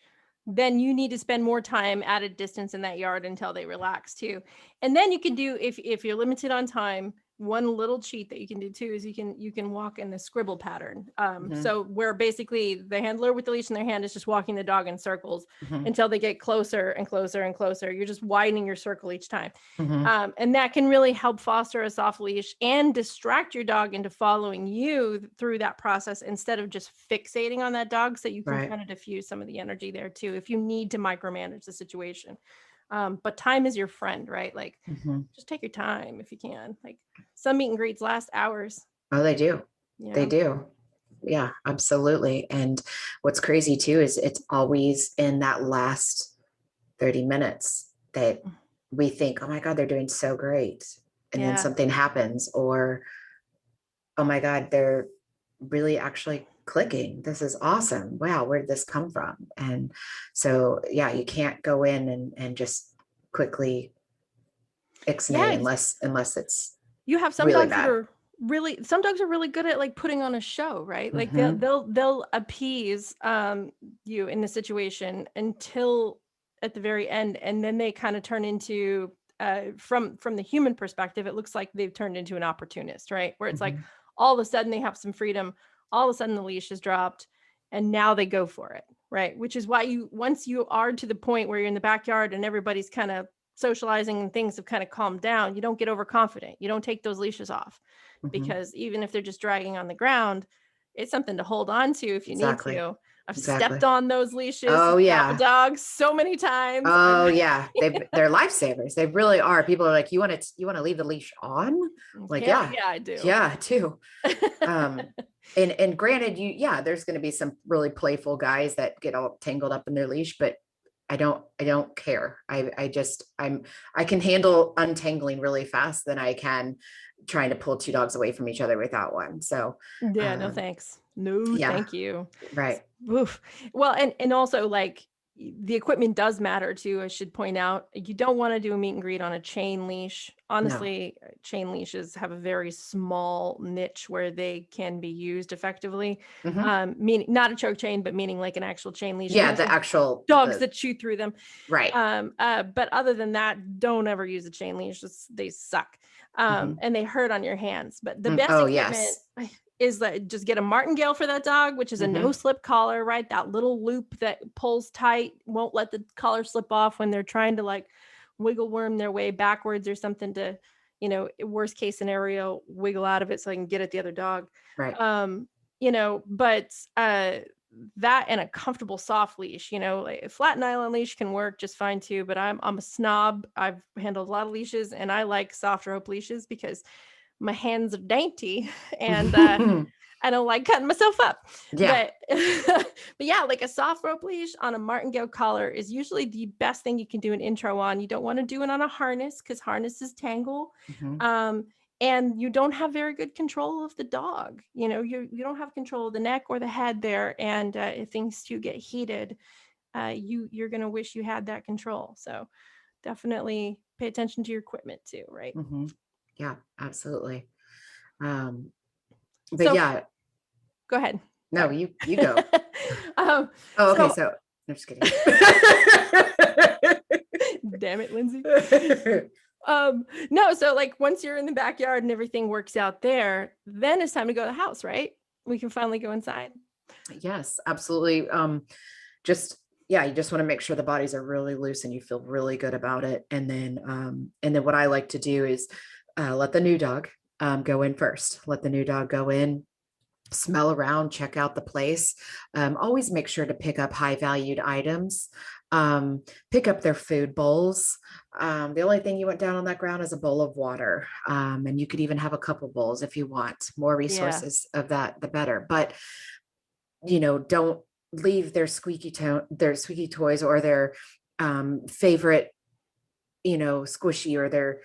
then you need to spend more time at a distance in that yard until they relax too. And then you can do, if you're limited on time, one little cheat that you can do too is you can walk in the scribble pattern. So where basically the handler with the leash in their hand is just walking the dog in circles until they get closer and closer and closer. You're just widening your circle each time. And that can really help foster a soft leash and distract your dog into following you through that process instead of just fixating on that dog, so you can kind of diffuse some of the energy there too if you need to micromanage the situation. But time is your friend, right? Like, just take your time if you can. Like, some meet and greets last hours. Oh, they do. They do. Yeah, absolutely. And what's crazy too is it's always in that last 30 minutes that we think, oh my God, they're doing so great. And then Yeah. something happens, or, oh my God, they're really actually clicking. This is awesome. Wow, where did this come from? And so, yeah, you can't go in and just quickly Yeah. ixnay unless it's You have some really dogs that bad. are some dogs are really good at like putting on a show, right? Like Mhm. they'll appease you in the situation until at the very end, and then they kind of turn into from the human perspective, it looks like they've turned into an opportunist, right? Where it's like Mhm. all of a sudden they have some freedom, all of a sudden the leash is dropped, and now they go for it, right? Which is why once you are to the point where you're in the backyard and everybody's kind of socializing and things have kind of calmed down, you don't get overconfident. You don't take those leashes off, Mhm. because even if they're just dragging on the ground, it's something to hold on to if you need Exactly. to. I've stepped Exactly. on those leashes Oh with travel yeah. dogs so many times. Oh yeah. They're lifesavers. They really are. People are like, you want to leave the leash on? Like, Hell yeah. yeah, I do. Yeah, too. Um, and granted, there's going to be some really playful guys that get all tangled up in their leash, but I don't care. I can handle untangling really fast than I can trying to pull two dogs away from each other without one. So, Yeah, no thanks. No, yeah, thank you. right. Oof. Well, and also like the equipment does matter too. I should point out, you don't want to do a meet and greet on a chain leash. No. Honestly, chain leashes have a very small niche where they can be used effectively. Mhm. Meaning not a choke chain, but meaning like an actual chain leash. And Yeah, there's the some actual dogs that chew through them. right. But other than that, don't ever use a chain leash. They suck. Mhm. And they hurt on your hands. But the best Oh equipment yes. is that just get a martingale for that dog, which is a no Mhm. slip collar, right? That little loop that pulls tight, won't let the collar slip off when they're trying to like wiggle worm their way backwards or something to, worst case scenario, wiggle out of it so I can get at the other dog. Right. But that and a comfortable soft leash, like a flat nylon leash can work just fine too, but I'm a snob. I've handled a lot of leashes and I like soft rope leashes because my hands are dainty and I don't like cutting myself up. Yeah. But but yeah, like a soft rope leash on a martingale collar is usually the best thing you can do an intro on. You don't want to do it on a harness because harnesses tangle. Mhm. Um, and you don't have very good control of the dog. You don't have control of the neck or the head there. And if things do get heated, you're gonna wish you had that control. So definitely pay attention to your equipment too, right? Mhm. Yeah, absolutely. Um, but So yeah, go ahead. no, Sorry. you go. um, Oh, okay. so So I'm just kidding. damn it, Lindsay. No, so like once you're in the backyard and everything works out there, then it's time to go to the house, right? We can finally go inside. Yes, absolutely. Just yeah, you just want to make sure the bodies are really loose and you feel really good about it. And then what I like to do is let the new dog go in first. Let the new dog go in, smell around, check out the place. Always make sure to pick up high valued items. Pick up their food bowls. The only thing you want down on that ground is a bowl of water. And you could even have a couple bowls if you want. More Yeah. resources of that, the better. But don't leave their squeaky toys or their favorite, squishy or their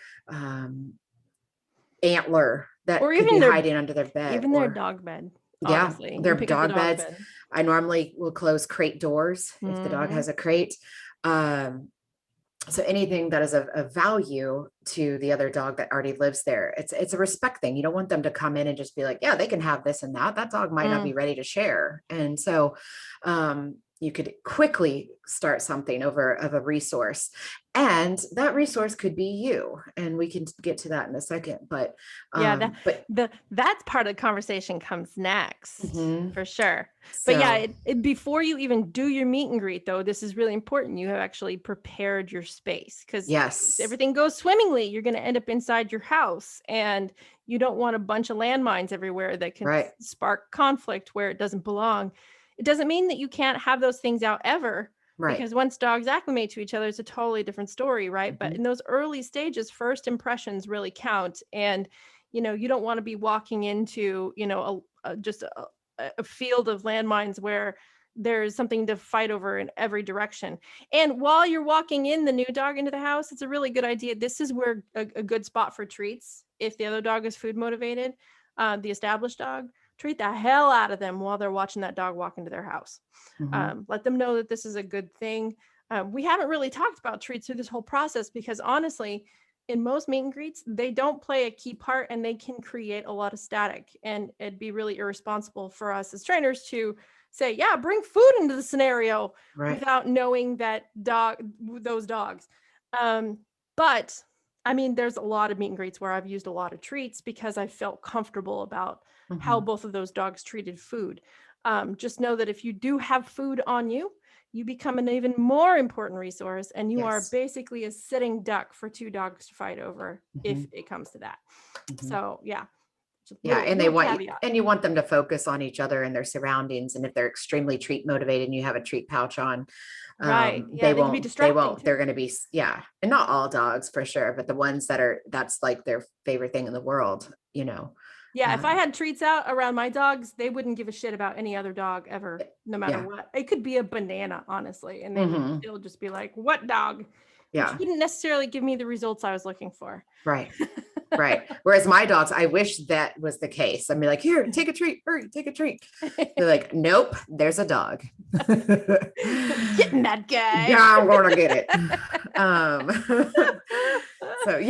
antler Or that could be even hiding under their bed their or dog bed. yeah, Honestly, you their can pick up the dog dog beds. bed. I normally will close crate doors if the dog Hmm. has a crate. Um, so anything that is of value to the other dog that already lives there, it's a respect thing. You don't want them to come in and just be like, yeah, they can have this and that. That dog might not be ready to share. And so you could quickly start something over of a resource. And that resource could be you. And we can get to that in a second. But Yeah, but that's part of the conversation comes next mhm. for sure. But yeah, So before you even do your meet and greet, though, this is really important. You have actually prepared your space because if yes. everything goes swimmingly, you're going to end up inside your house, and you don't want a bunch of landmines everywhere that can Right. spark conflict where it doesn't belong. It doesn't mean that you can't have those things out ever. Right. Because once dogs acclimate to each other, it's a totally different story, right? But Mhm. in those early stages, first impressions really count. And you don't want to be walking into, just a field of landmines where there's something to fight over in every direction. And while you're walking in the new dog into the house, it's a really good idea. This is where a good spot for treats. If the other dog is food motivated, the established dog, treat the hell out of them while they're watching that dog walk into their house. Let them know that this is a good thing. We haven't really talked about treats through this whole process because honestly, in most meet and greets, they don't play a key part and they can create a lot of static. And it'd be really irresponsible for us as trainers to say, yeah, bring food into the scenario without knowing that those dogs. But I mean, there's a lot of meet and greets where I've used a lot of treats because I felt comfortable about how both of those dogs treated food. Just know that if you do have food on you, you become an even more important resource, and you are basically a sitting duck for two dogs to fight over if it comes to that. So yeah. And you want them to focus on each other and their surroundings. And if they're extremely treat motivated and you have a treat pouch on, they can be distracting. They're going to be, and not all dogs for sure, but the ones that's like their favorite thing in the worworld, you know. Yeah, if I had treats out around my dogs, they wouldn't give a shit about any other dog ever, no matter what. It could be a banana, honestly, and they would still just be like, "What dog?" Which wouldn't necessarily give me the results I was looking for. Right. Whereas my dogs, I wish that was the case. I'd be like, "Here, take a treat. Hurry, take a treat." They're like, "Nope, there's a dog." Getting that guy. Yeah, I'm going to get it. So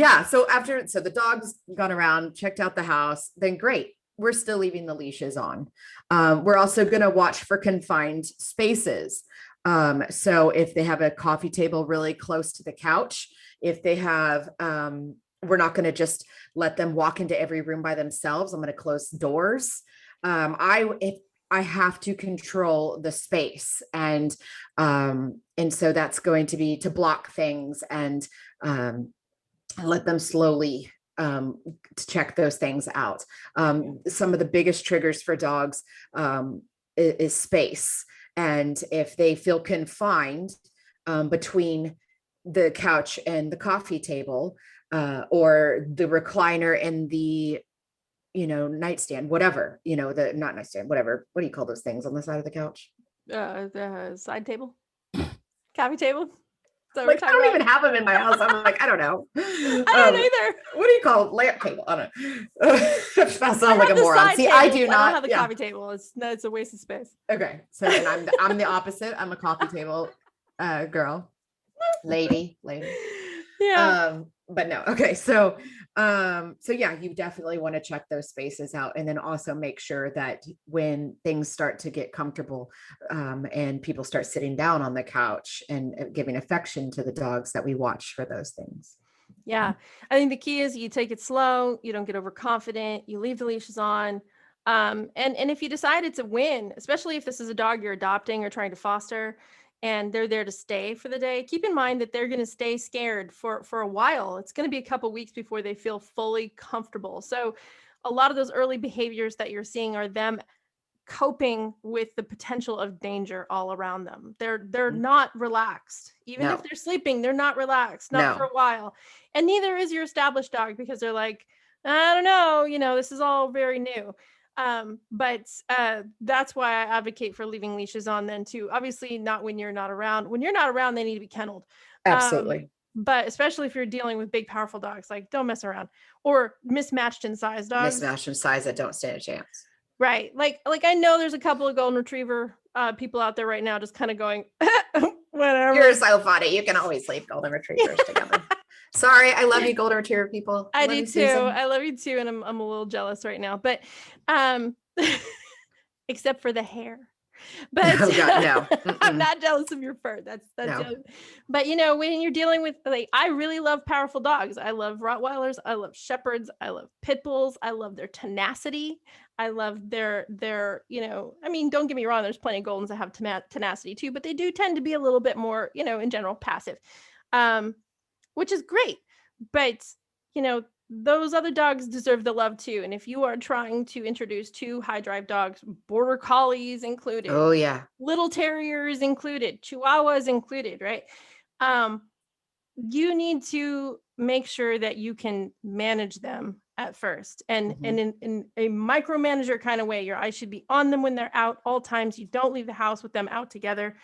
the dog's gone around, checked out the house, then great. We're still leaving the leashes on. We're also going to watch for confined spaces. So if they have a coffee table really close to the couch, if they have, we're not going to just let them walk into every room by themselves. I'm going to close doors. If I have to control the space, and so that's going to be to block things and let them slowly to check those things out. Some of the biggest triggers for dogs is space, and if they feel confined between the couch and the coffee table, or the recliner and the nightstand, whatever, not nightstand, whatever. What do you call those things on the side of the couch? The side table, coffee table. So like, I don't even have them in my house. I'm like, I don't know. I don't either. What do you call it? Lamp table? I don't know. That sounds like a moron. See, I do not. I don't have the coffee table. It's a waste of space. Okay, so then I'm the opposite. I'm a coffee table girl, lady. Yeah. But no. Okay. So yeah, you definitely want to check those spaces out, and then also make sure that when things start to get comfortable, and people start sitting down on the couch and giving affection to the dogs, that we watch for those things. Yeah. I think the key is you take it slow. You don't get overconfident. You leave the leashes on. And if you decide it's a win, especially if this is a dog you're adopting or trying to foster, and they're there to stay for the day, keep in mind that they're going to stay scared for a while. It's going to be a couple weeks before they feel fully comfortable. So a lot of those early behaviors that you're seeing are them coping with the potential of danger all around them. They're not relaxed. Even if they're sleeping, they're not relaxed, not for a while. And neither is your established dog, because they're like, I don't know, this is all very new. But that's why I advocate for leaving leashes on then too. Obviously not when you're not around. When you're not around, they need to be kenneled. Absolutely. But especially if you're dealing with big, powerful dogs, like don't mess around. Or mismatched in size dogs. Mismatched in size that don't stand a chance. Right. Like I know there's a couple of golden retriever people out there right now just kind of going, whatever. You're so funny. You can always leave golden retrievers together. Sorry, I love you, golden retriever people. I do too. I love you too, and I'm a little jealous right now. But except for the hair. But oh God, no. I'm not jealous of your fur. That's no. Jealous. But when you're dealing with, I really love powerful dogs. I love Rottweilers. I love Shepherds. I love Pit Bulls. I love their tenacity. I love their I mean, don't get me wrong. There's plenty of Goldens that have tenacity too, but they do tend to be a little bit more, in general, passive, which is great. But, those other dogs deserve the love too. And if you are trying to introduce two high drive dogs, border collies included, oh yeah, little terriers included, chihuahuas included, right? You need to make sure that you can manage them at first, and in a micromanager kind of way. Your eyes should be on them when they're out all times. You don't leave the house with them out together.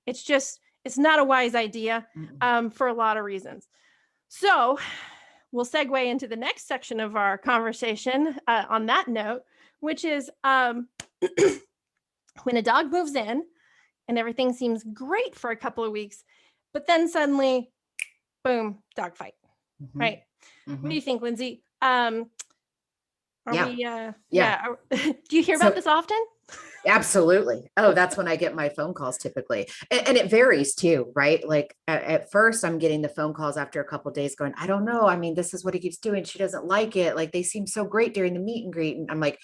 It's not a wise idea for a lot of reasons. So we'll segue into the next section of our conversation on that note, which is when a dog moves in and everything seems great for a couple of weeks, but then suddenly, boom, dog fight, right? What do you think, Lindsay? Do you hear about this often? Absolutely. Oh, that's when I get my phone calls typically. And it varies too, right? Like at first I'm getting the phone calls after a couple of days going, I don't know. I mean, this is what he keeps doing. She doesn't like it. Like they seem so great during the meet and greet. And I'm like,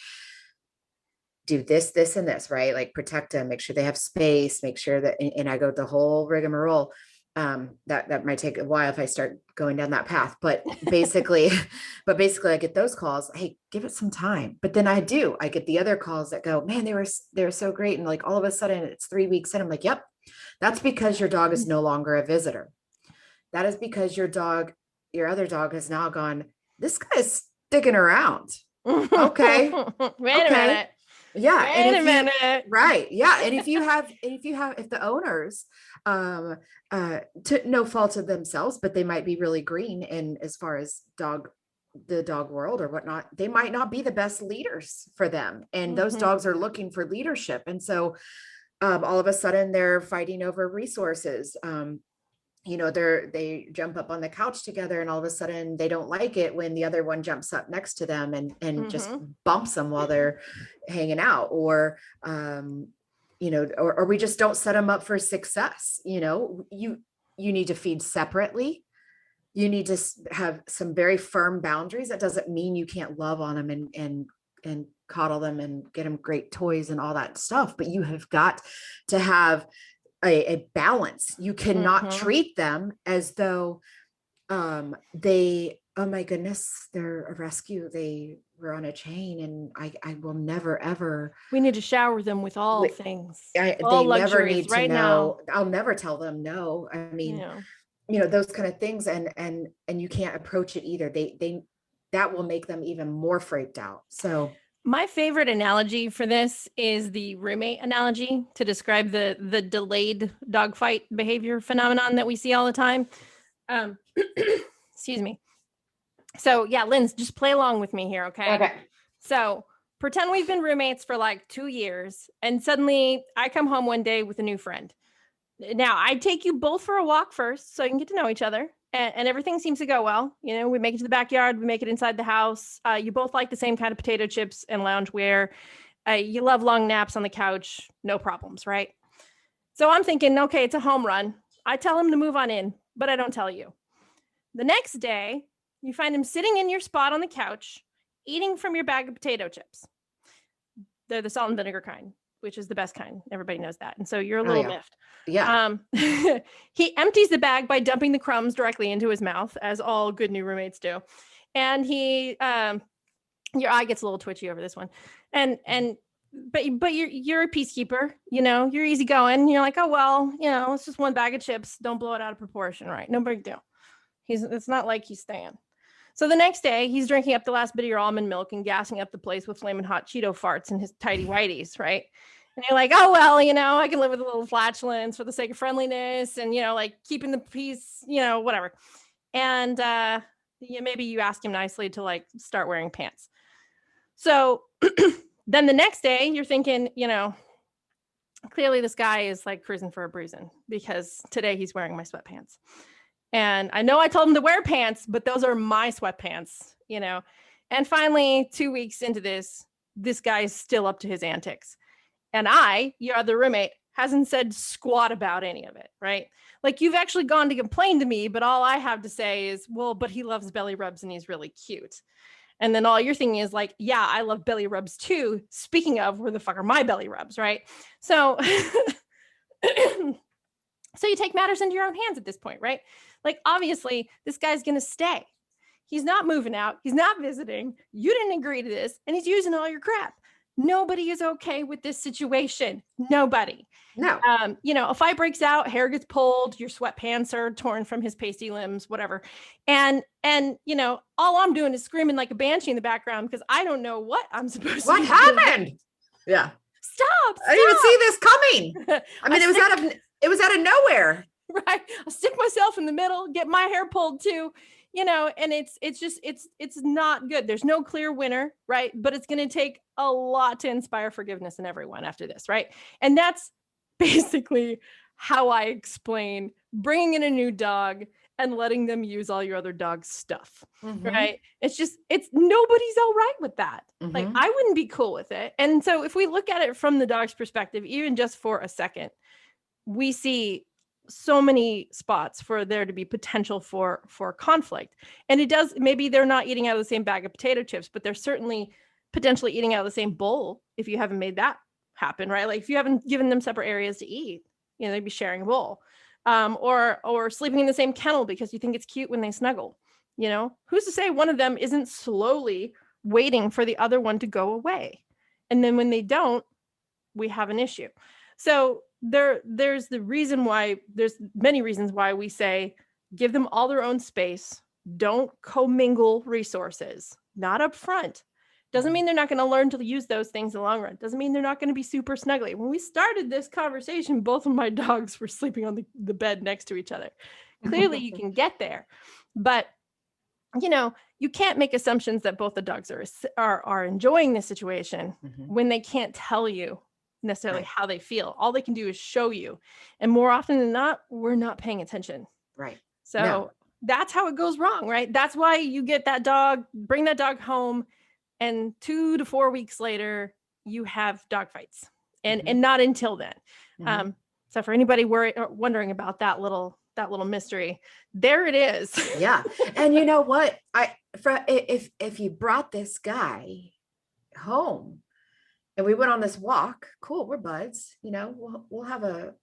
do this, this, and this, right? Like protect them, make sure they have space, make sure that, and I go the whole rigmarole. That might take a while if I start going down that path, but basically I get those calls. Hey, give it some time. But then I get the other calls that go, man, they were so great. And like all of a sudden it's 3 weeks in. I'm like, yep, that's because your dog is no longer a visitor. That is because your other dog has now gone, this guy's sticking around. Okay. Wait a minute. Yeah. Wait a minute. Right. Yeah. And if the owners, to no fault of themselves, but they might be really green. And as far as the dog world or whatnot, they might not be the best leaders for them. And those dogs are looking for leadership. And so, all of a sudden they're fighting over resources. They jump up on the couch together and all of a sudden they don't like it when the other one jumps up next to them and just bumps them while they're hanging out, or we just don't set them up for success. You need to feed separately. You need to have some very firm boundaries. That doesn't mean you can't love on them and coddle them and get them great toys and all that stuff, but you have got to have a balance. You cannot treat them as though oh my goodness, they're a rescue. They were on a chain and I will never, ever. We need to shower them with all things. They never need to know. I'll never tell them no. I mean, those kind of things. And you can't approach it either. That will make them even more freaked out. So my favorite analogy for this is the roommate analogy to describe the delayed dogfight behavior phenomenon that we see all the time. Excuse me. So yeah, Linz, just play along with me here, okay? Okay. So pretend we've been roommates for like 2 years, and suddenly I come home one day with a new friend. Now I take you both for a walk first, so you can get to know each other. And everything seems to go well. We make it to the backyard. We make it inside the house. You both like the same kind of potato chips and loungewear. You love long naps on the couch. No problems, right? So I'm thinking, okay, it's a home run. I tell him to move on in, but I don't tell you. The next day, you find him sitting in your spot on the couch, eating from your bag of potato chips. They're the salt and vinegar kind, which is the best kind. Everybody knows that. And so you're a little miffed. Yeah. He empties the bag by dumping the crumbs directly into his mouth, as all good new roommates do. And your eye gets a little twitchy over this one. But you're a peacekeeper, you're easygoing. You're like, oh, well, it's just one bag of chips. Don't blow it out of proportion, right? No big deal. It's not like he's staying. So the next day he's drinking up the last bit of your almond milk and gassing up the place with flaming hot Cheeto farts and his tidy whities, right? And you're like, oh, well, I can live with a little flatulence for the sake of friendliness and, like keeping the peace, whatever. And maybe you ask him nicely to like start wearing pants. So then the next day you're thinking, clearly this guy is like cruising for a bruising because today he's wearing my sweatpants. And I know I told him to wear pants, but those are my sweatpants, And finally, 2 weeks into this guy's still up to his antics. And your other roommate, hasn't said squat about any of it, right? Like you've actually gone to complain to me, but all I have to say is, well, but he loves belly rubs and he's really cute. And then all you're thinking is like, yeah, I love belly rubs too. Speaking of, where the fuck are my belly rubs, right? So, so you take matters into your own hands at this point, right? Like, obviously, this guy's going to stay. He's not moving out. He's not visiting. You didn't agree to this, and he's using all your crap. Nobody is okay with this situation. Nobody. No. A fight breaks out, hair gets pulled, your sweatpants are torn from his pasty limbs, whatever. And all I'm doing is screaming like a banshee in the background because I don't know what I'm supposed to What do. happened? Yeah. Stop. I didn't even see this coming. I mean, it was out of nowhere. Right. I stick myself in the middle, get my hair pulled too, and it's not good. There's no clear winner, right? But it's going to take a lot to inspire forgiveness in everyone after this, right? And that's basically how I explain bringing in a new dog and letting them use all your other dog's stuff, right? It's nobody's all right with that. Like, I wouldn't be cool with it. And so if we look at it from the dog's perspective, even just for a second, we see so many spots for there to be potential for conflict. And it does, maybe they're not eating out of the same bag of potato chips, but they're certainly potentially eating out of the same bowl if you haven't made that happen, right? Like if you haven't given them separate areas to eat, they'd be sharing a bowl. Or sleeping in the same kennel because you think it's cute when they snuggle. Who's to say one of them isn't slowly waiting for the other one to go away? And then when they don't, we have an issue. So there's many reasons why we say give them all their own space. Don't commingle resources, not up front. Doesn't mean they're not going to learn to use those things in the long run. Doesn't mean they're not going to be super snuggly. When we started this conversation, both of my dogs were sleeping on the bed next to each other. Clearly you can get there, but you can't make assumptions that both the dogs are enjoying the situation when they can't tell you necessarily how they feel. All they can do is show you. And more often than not, we're not paying attention. Right. So that's how it goes wrong, right? That's why you get that dog, bring that dog home, and 2 to 4 weeks later, you have dog fights, and not until then. So for anybody wondering about that little mystery, there it is. Yeah. And you know what? If you brought this guy home and we went on this walk, cool, we're buds, we'll have a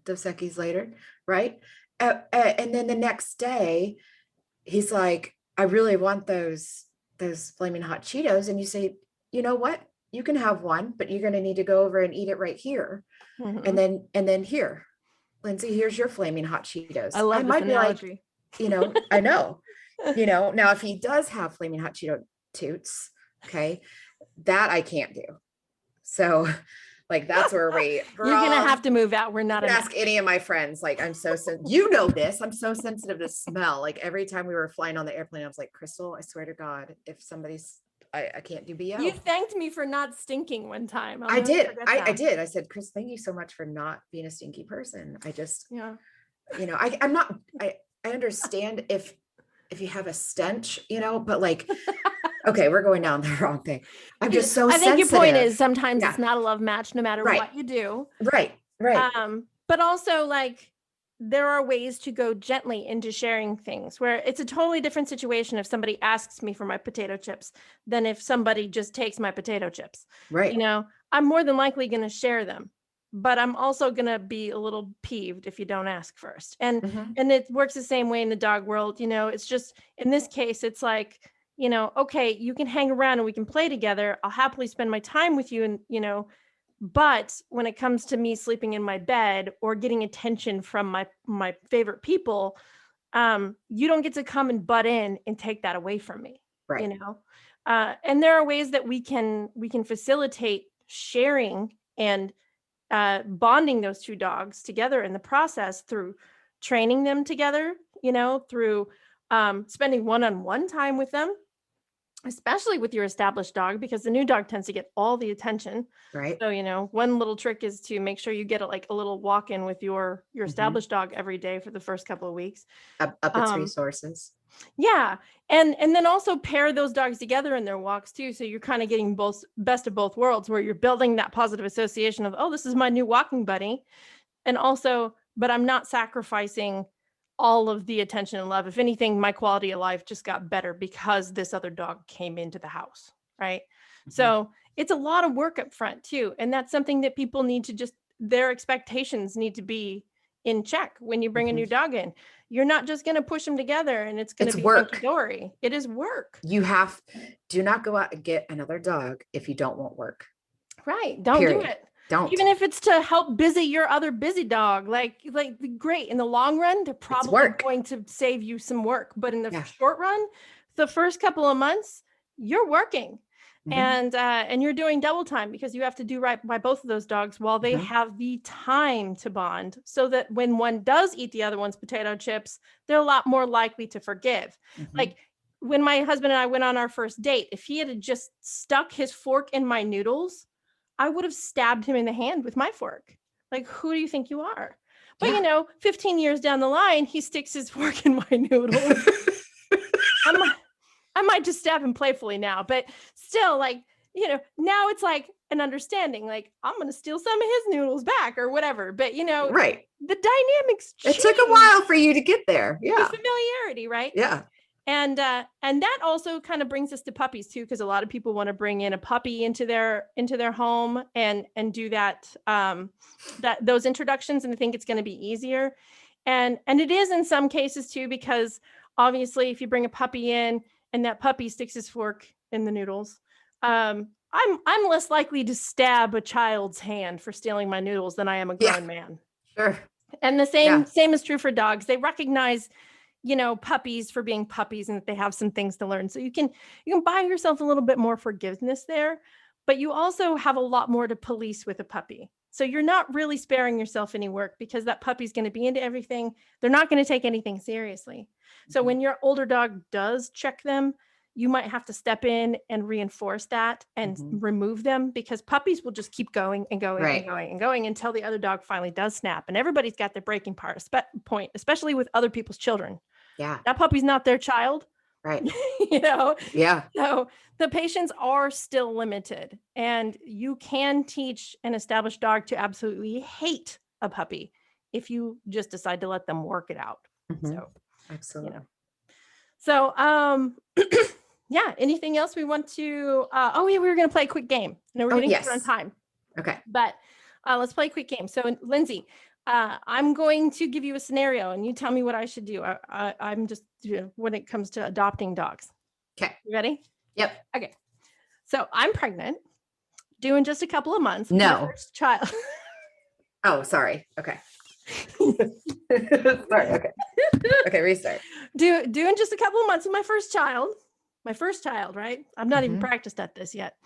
Dos Equis later, right? And then the next day, he's like, I really want those flaming hot Cheetos. And you say, you know what? You can have one, but you're going to need to go over and eat it right here. And then here, Lindsay, here's your flaming hot Cheetos. I love this analogy. I know, now if he does have flaming hot Cheeto toots, okay, that I can't do. So like, that's where you're going to have to move out. We're not ask any of my friends. Like, I'm so this, I'm so sensitive to smell. Like every time we were flying on the airplane, I was like, Crystal, I swear to God, if somebody's, I can't do BO. You thanked me for not stinking one time. I did. I did. I said, Chris, thank you so much for not being a stinky person. I just, I'm not, I understand if you have a stench, but like, okay, we're going down the wrong thing. I'm just so sensitive. I think your point is sometimes it's not a love match no matter what you do. Right. But also, like, there are ways to go gently into sharing things where it's a totally different situation if somebody asks me for my potato chips than if somebody just takes my potato chips. Right. I'm more than likely going to share them, but I'm also going to be a little peeved if you don't ask first. And it works the same way in the dog world. It's just, in this case, it's like, okay, you can hang around and we can play together. I'll happily spend my time with you. And, but when it comes to me sleeping in my bed or getting attention from my favorite people, you don't get to come and butt in and take that away from me. Right. And there are ways that we can facilitate sharing and bonding those two dogs together in the process through training them together, through spending one-on-one time with them, especially with your established dog, because the new dog tends to get all the attention. Right. So, one little trick is to make sure you get a little walk-in with your established dog every day for the first couple of weeks. Up its resources. Yeah. And then also pair those dogs together in their walks too. So you're kind of getting best of both worlds, where you're building that positive association of, oh, this is my new walking buddy. And also, but I'm not sacrificing all of the attention and love. If anything, my quality of life just got better because this other dog came into the house. Right. So it's a lot of work up front too. And that's something that people need to their expectations need to be in check when you bring a new dog in. You're not just going to push them together and it's going to be hunky-dory. It is work. Do not go out and get another dog if you don't want work. Right. Don't do it. Don't. Even if it's to help busy your other busy dog, like great. In the long run, they're probably going to save you some work. But in the short run, the first couple of months, you're working. And you're doing double time because you have to do right by both of those dogs while they have the time to bond, so that when one does eat the other one's potato chips, they're a lot more likely to forgive. Like when my husband and I went on our first date, if he had just stuck his fork in my noodles, I would have stabbed him in the hand with my fork. Like, who do you think you are? But 15 years down the line, he sticks his fork in my noodles. I might just stab him playfully now, but still, now it's like an understanding, like, I'm going to steal some of his noodles back or whatever. But, right. The dynamics change. It took a while for you to get there. Yeah. The familiarity, right? Yeah. And that also kind of brings us to puppies too, because a lot of people want to bring in a puppy into their home and do those introductions, and I think it's going to be easier. And it is in some cases too, because obviously if you bring a puppy in and that puppy sticks his fork in the noodles, I'm less likely to stab a child's hand for stealing my noodles than I am a grown man. Sure. And the same is true for dogs. They recognize, puppies for being puppies and that they have some things to learn. So you can buy yourself a little bit more forgiveness there, but you also have a lot more to police with a puppy. So you're not really sparing yourself any work because that puppy's going to be into everything. They're not going to take anything seriously. So when your older dog does check them, you might have to step in and reinforce that and remove them, because puppies will just keep going and going and going and going until the other dog finally does snap. And everybody's got their breaking point, especially with other people's children. Yeah. That puppy's not their child. Right. Yeah. So the patients are still limited, and you can teach an established dog to absolutely hate a puppy if you just decide to let them work it out. So absolutely. So, yeah. Anything else we want to, we were going to play a quick game. No, we're getting here on time. Okay. But let's play a quick game. So Lindsay, I'm going to give you a scenario and you tell me what I should do. I'm just, when it comes to adopting dogs. Okay. You ready? Yep. Okay. So I'm pregnant, due in just a couple of months. No. My first child. Oh, sorry. Okay. Sorry. Okay. Okay. Restart. Due in just a couple of months with my first child, right? I'm not even practiced at this yet.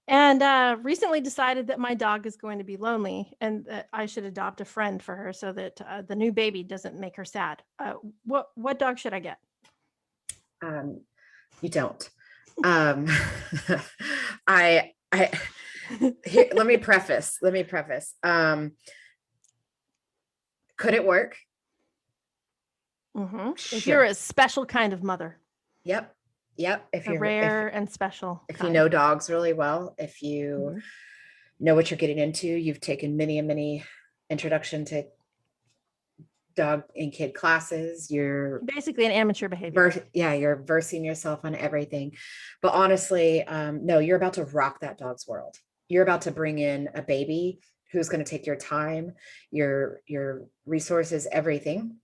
And recently decided that my dog is going to be lonely and that I should adopt a friend for her so that the new baby doesn't make her sad. What dog should I get? You don't. Let me preface. Could it work? Sure. If you're a special kind of mother. Yep. If you're rare and special. If you know dogs really well, if you know what you're getting into, you've taken many introduction to dog and kid classes. You're basically an amateur behavior. You're versing yourself on everything. But honestly, no, you're about to rock that dog's world. You're about to bring in a baby who's going to take your time, your resources, everything.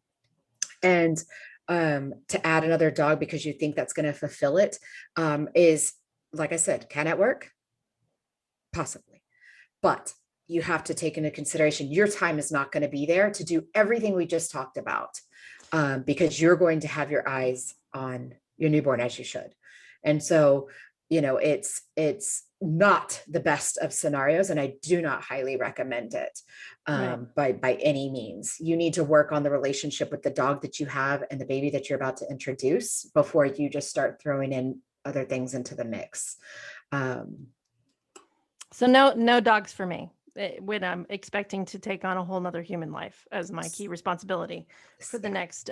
And to add another dog because you think that's going to fulfill it is, like I said, can it work? Possibly. But you have to take into consideration your time is not going to be there to do everything we just talked about, because you're going to have your eyes on your newborn, as you should. And so, it's not the best of scenarios, and I do not highly recommend it by any means. You need to work on the relationship with the dog that you have and the baby that you're about to introduce before you just start throwing in other things into the mix. So no dogs for me when I'm expecting to take on a whole nother human life as my key responsibility for the next,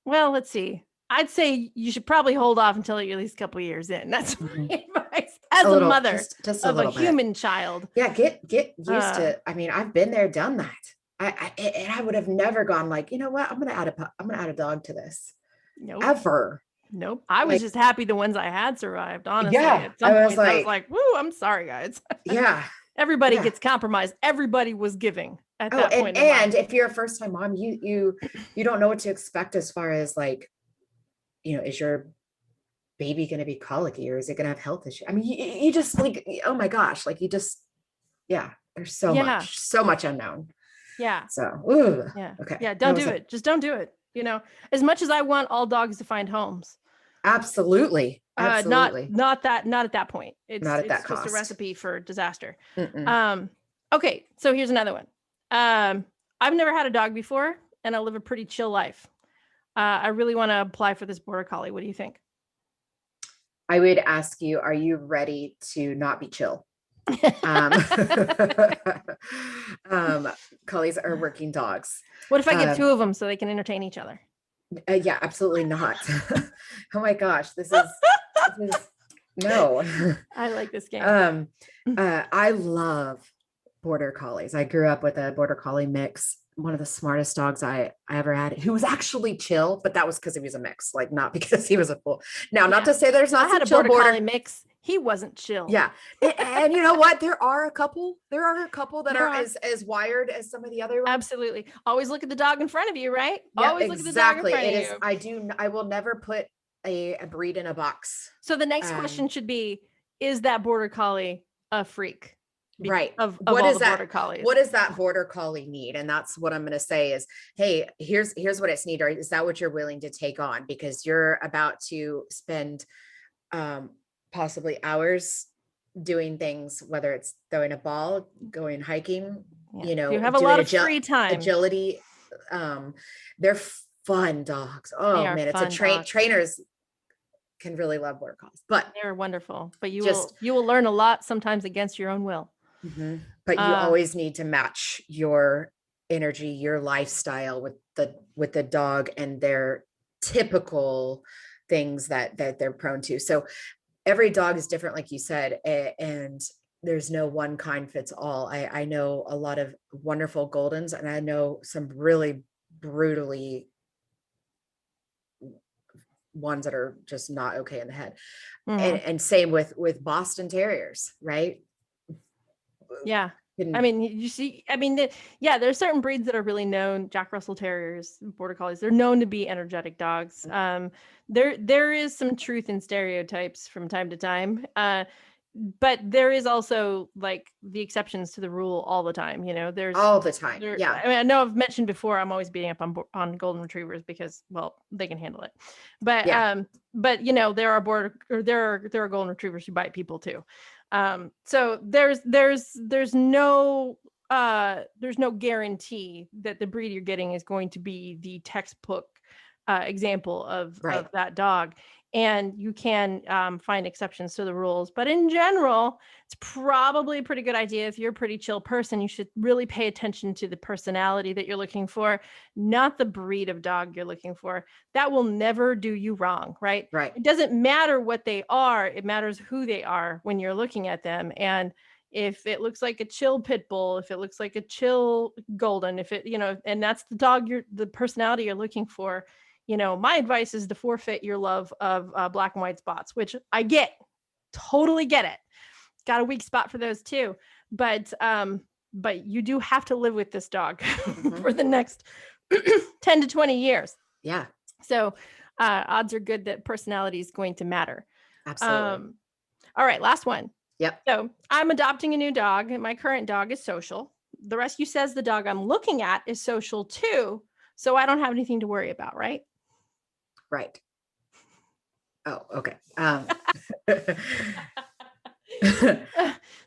let's see. I'd say you should probably hold off until you're at least a couple of years in. That's my advice as a mother just of a human child. Yeah, get used to. I mean, I've been there, done that. I would have never gone like, you know what? I'm gonna add a dog to this. Nope. Ever. Nope. I was just happy the ones I had survived. Honestly, yeah. at some point, I was like, "Woo! I'm sorry, guys." Yeah. Everybody Yeah. gets compromised. Everybody was giving at Oh, that point in and life. if you're a first time mom, you don't know what to expect as far as like, is your baby going to be colicky or is it going to have health issues? I mean, you just like, oh my gosh, like you just, yeah, there's so Yeah. much unknown. Yeah. So, ooh, Yeah. okay. Yeah. Don't do it. Just don't do it. As much as I want all dogs to find homes. Absolutely. Not at that point. Not at that It's just a cost. recipe for disaster. Mm-mm. Okay. So here's another one. I've never had a dog before and I live a pretty chill life. I really want to apply for this border collie. What do you think? I would ask you, are you ready to not be chill? Collies are working dogs. What if I get two of them so they can entertain each other? Yeah, absolutely not. Oh my gosh, this is no. I like this game. I love border collies. I grew up with a border collie mix. One of the smartest dogs I ever had, who was actually chill, but that was because he was a mix, like not because he was a fool. Now, not to say there's not I had a border collie mix. He wasn't chill. Yeah. And you know what? There are a couple that are as wired as some of the other ones. Absolutely. Always look at the dog in front of you, right? Yeah, always look at the dog in front of you. I will never put a breed in a box. So the next question should be, is that border collie a freak? Right. Of what is that border collies? What does that border collie need? And that's what I'm going to say is, hey, here's what it's need. Or is that what you're willing to take on? Because you're about to spend possibly hours doing things, whether it's throwing a ball, going hiking, you have a lot of free time. Agility. They're fun dogs. Oh man, it's a trainers can really love border collies, but they're wonderful. But you will learn a lot sometimes against your own will. Mm-hmm. But you always need to match your energy, your lifestyle with the dog and their typical things that they're prone to. So every dog is different, like you said, and there's no one kind fits all. I know a lot of wonderful Goldens, and I know some really brutally ones that are just not okay in the head. Mm-hmm. And same with Boston Terriers, right? Yeah. I mean, you see, there's certain breeds that are really known, Jack Russell Terriers, Border Collies, they're known to be energetic dogs. There is some truth in stereotypes from time to time. But there is also like the exceptions to the rule all the time. There's all the time. Yeah. I mean, I know I've mentioned before, I'm always beating up on golden retrievers because, well, they can handle it. But, there are golden retrievers who bite people too. So there's no guarantee that the breed you're getting is going to be the textbook example of that dog. And you can find exceptions to the rules. But in general, it's probably a pretty good idea. If you're a pretty chill person, you should really pay attention to the personality that you're looking for, not the breed of dog you're looking for. That will never do you wrong, right? Right. It doesn't matter what they are. It matters who they are when you're looking at them. And if it looks like a chill pit bull, if it looks like a chill golden, if it, and that's the personality you're looking for, my advice is to forfeit your love of black and white spots, which I totally get it. Got a weak spot for those too. But you do have to live with this dog for the next 10 to 20 years. Yeah. So odds are good that personality is going to matter. Absolutely. All right, last one. Yep. So I'm adopting a new dog, and my current dog is social. The rescue says the dog I'm looking at is social too, so I don't have anything to worry about, right? Right. Oh, okay.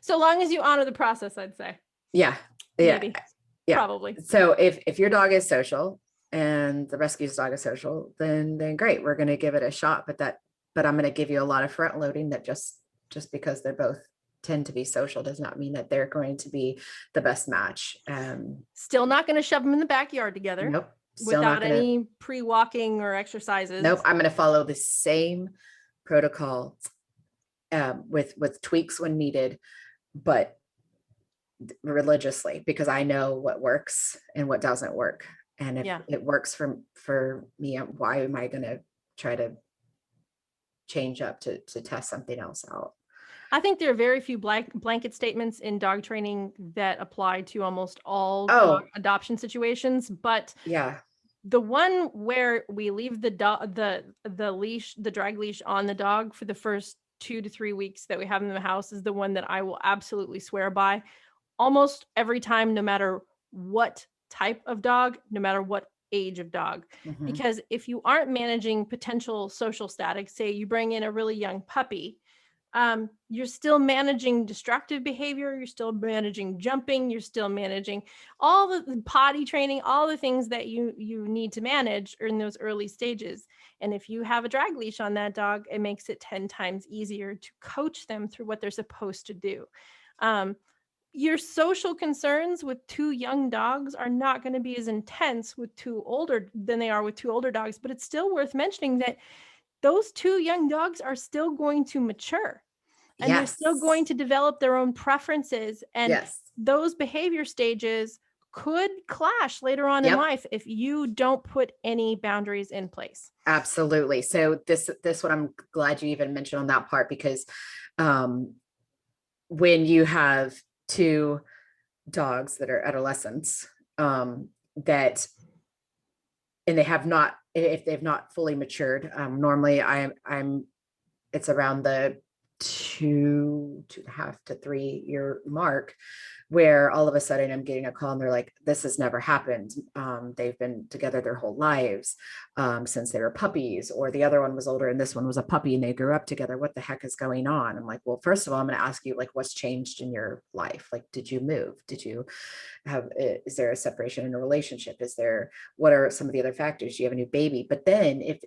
So long as you honor the process, I'd say. Yeah. Maybe. Yeah. Probably. So if your dog is social and the rescue's dog is social, then great. We're going to give it a shot. But I'm going to give you a lot of front loading that just because they're both tend to be social does not mean that they're going to be the best match. Still not going to shove them in the backyard together. Nope. Without any pre-walking or exercises. Nope. I'm going to follow the same protocol with tweaks when needed, but religiously, because I know what works and what doesn't work. And if it works for me, why am I going to try to change up to test something else out? I think there are very few blanket statements in dog training that apply to almost all dog Oh, adoption situations, but yeah. the one where we leave the leash, the drag leash on the dog for the first 2 to 3 weeks that we have in the house is the one that I will absolutely swear by almost every time, no matter what type of dog, no matter what age of dog. Mhm. Because if you aren't managing potential social static, say you bring in a really young puppy, you're still managing destructive behavior, you're still managing jumping, you're still managing all the potty training, all the things that you need to manage in those early stages. And if you have a drag leash on that dog, it makes it 10 times easier to coach them through what they're supposed to do. um, your social concerns with two young dogs are not going to be as intense with two older than they are with two older dogs, but it's still worth mentioning that those two young dogs are still going to mature and they're still going Yes. to develop their own preferences, and Yes. those behavior stages could clash later on in Yep. life if you don't put any boundaries in place. Absolutely. So this what I'm glad you even mentioned on that part, because um, when you have two dogs that are adolescents, that and they have not, if they've not fully matured, normally I'm it's around the 2.5 to 3 year mark, where all of a sudden I'm getting a call and they're like, this has never happened. They've been together their whole lives, since they were puppies, or the other one was older and this one was a puppy and they grew up together. What the heck is going on? I'm like, well, first of all, I'm going to ask you, like, what's changed in your life? Like, did you move? Did you have, is there a separation in a relationship? Is there, what are some of the other factors? Do you have a new baby? But then if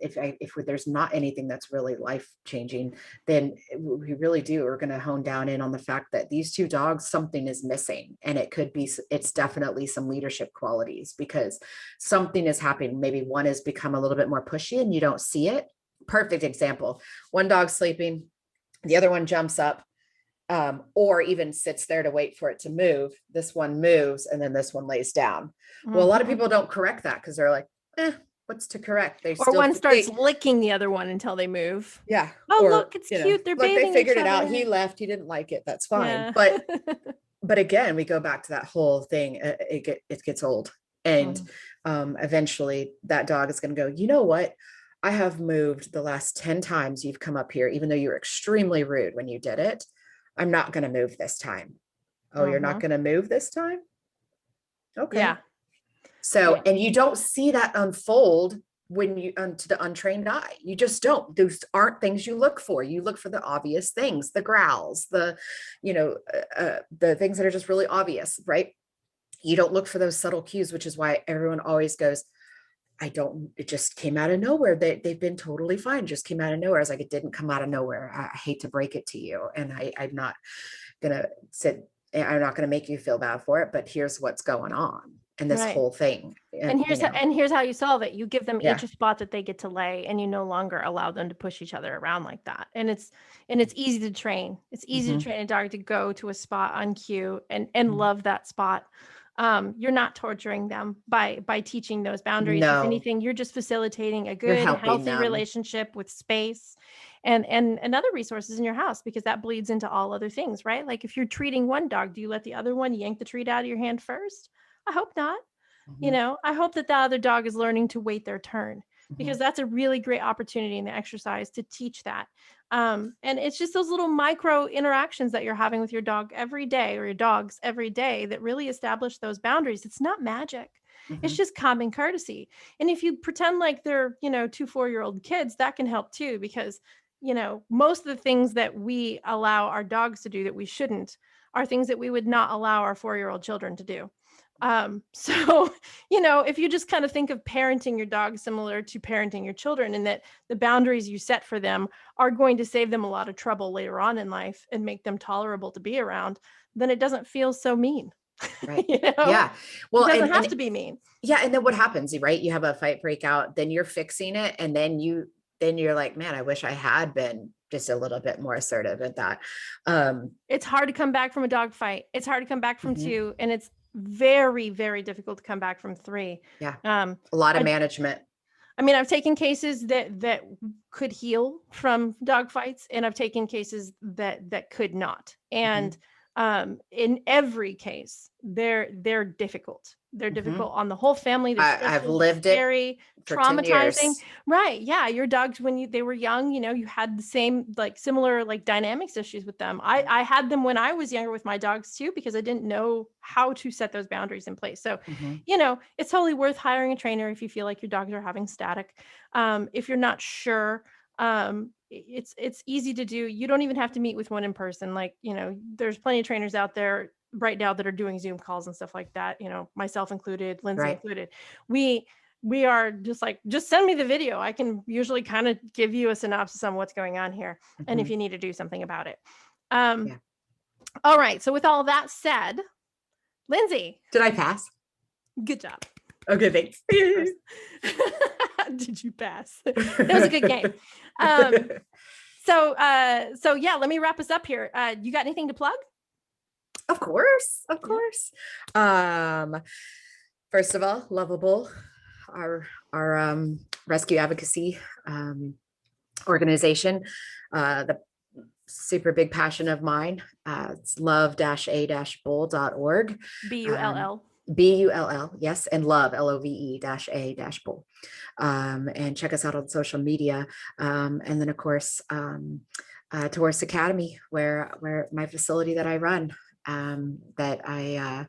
there's not anything that's really life changing, then we really do, we're going to hone down in on the fact that these two dogs, something is missing. And it's definitely some leadership qualities, because something is happening. Maybe one has become a little bit more pushy and you don't see it. Perfect example. One dog sleeping, the other one jumps up, or even sits there to wait for it to move. This one moves and then this one lays down. Well, a lot of people don't correct that because they're like, what's to correct? They Or still one starts licking the other one until they move. yeah. Oh, Or, look, it's cute. They're look, they bathing figured each it out. other. He left. He didn't like it. That's fine. Yeah. But again, we go back to that whole thing. It gets old, and eventually that dog is going to go, you know what? I have moved the last 10 times you've come up here, even though you were extremely rude when you did it. I'm not going to move this time. Oh, you're not going to move this time? Okay. Yeah. So, Yeah. and you don't see that unfold when you, to the untrained eye. You just don't. Those aren't things you look for. You look for the obvious things, the growls, the things that are just really obvious, right? You don't look for those subtle cues, which is why everyone always goes, it just came out of nowhere. They've been totally fine. Just came out of nowhere. I was like, it didn't come out of nowhere. I hate to break it to you. And I'm not going to make you feel bad for it, but here's what's going on in this whole thing. And here's how you solve it. You give them each Yeah. a spot that they get to lay, and you no longer allow them to push each other around like that. And it's easy to train. It's easy to train a dog to go to a spot on cue and love that spot. You're not torturing them by teaching those boundaries. No. If anything, you're just facilitating a good, healthy relationship with space and other resources in your house, because that bleeds into all other things, right? Like if you're treating one dog, do you let the other one yank the treat out of your hand first? I hope not. You know, I hope that the other dog is learning to wait their turn, because that's a really great opportunity in the exercise to teach that. And it's just those little micro interactions that you're having with your dog every day, or your dogs every day, that really establish those boundaries. It's not magic. It's just common courtesy. And if you pretend like they're, 2 4-year-old kids, that can help too, because, most of the things that we allow our dogs to do that we shouldn't are things that we would not allow our 4-year-old children to do. So, if you just kind of think of parenting your dog similar to parenting your children, and that the boundaries you set for them are going to save them a lot of trouble later on in life and make them tolerable to be around, then it doesn't feel so mean. Right. Yeah. Well, it doesn't have to be mean. Yeah. And then what happens, right? You have a fight break out, then you're fixing it. And then you're like, man, I wish I had been just a little bit more assertive at that. It's hard to come back from a dog fight. It's hard to come back from 2, and it's very, very difficult to come back from 3. Yeah. A lot of management. I mean, I've taken cases that could heal from dog fights, and I've taken cases that could not. And in every case, they're difficult. They're difficult on the whole family. They're I've stressful, lived scary, it for 10 traumatizing. years. Right. Yeah. Your dogs, when they were young, you had the same, similar, dynamics issues with them. I had them when I was younger with my dogs too, because I didn't know how to set those boundaries in place. So, it's totally worth hiring a trainer if you feel like your dogs are having static. If you're not sure, it's easy to do. You don't even have to meet with one in person. There's plenty of trainers out there right now that are doing Zoom calls and stuff like that, myself included, Lindsey included. We are just send me the video. I can usually kind of give you a synopsis on what's going on here. And if you need to do something about it. All right. So with all that said, Lindsey. Did I pass? Good job. Okay, thanks. Did you pass? That was a good game. So yeah, let me wrap us up here. You got anything to plug? Of course. First of all, Lovable, our rescue advocacy organization, the super big passion of mine. It's love-a-bull.org. BULL. BULL, yes, and love, LOVE-A-bull. And check us out on social media. And then of course, Taurus Academy, where my facility that I run, that I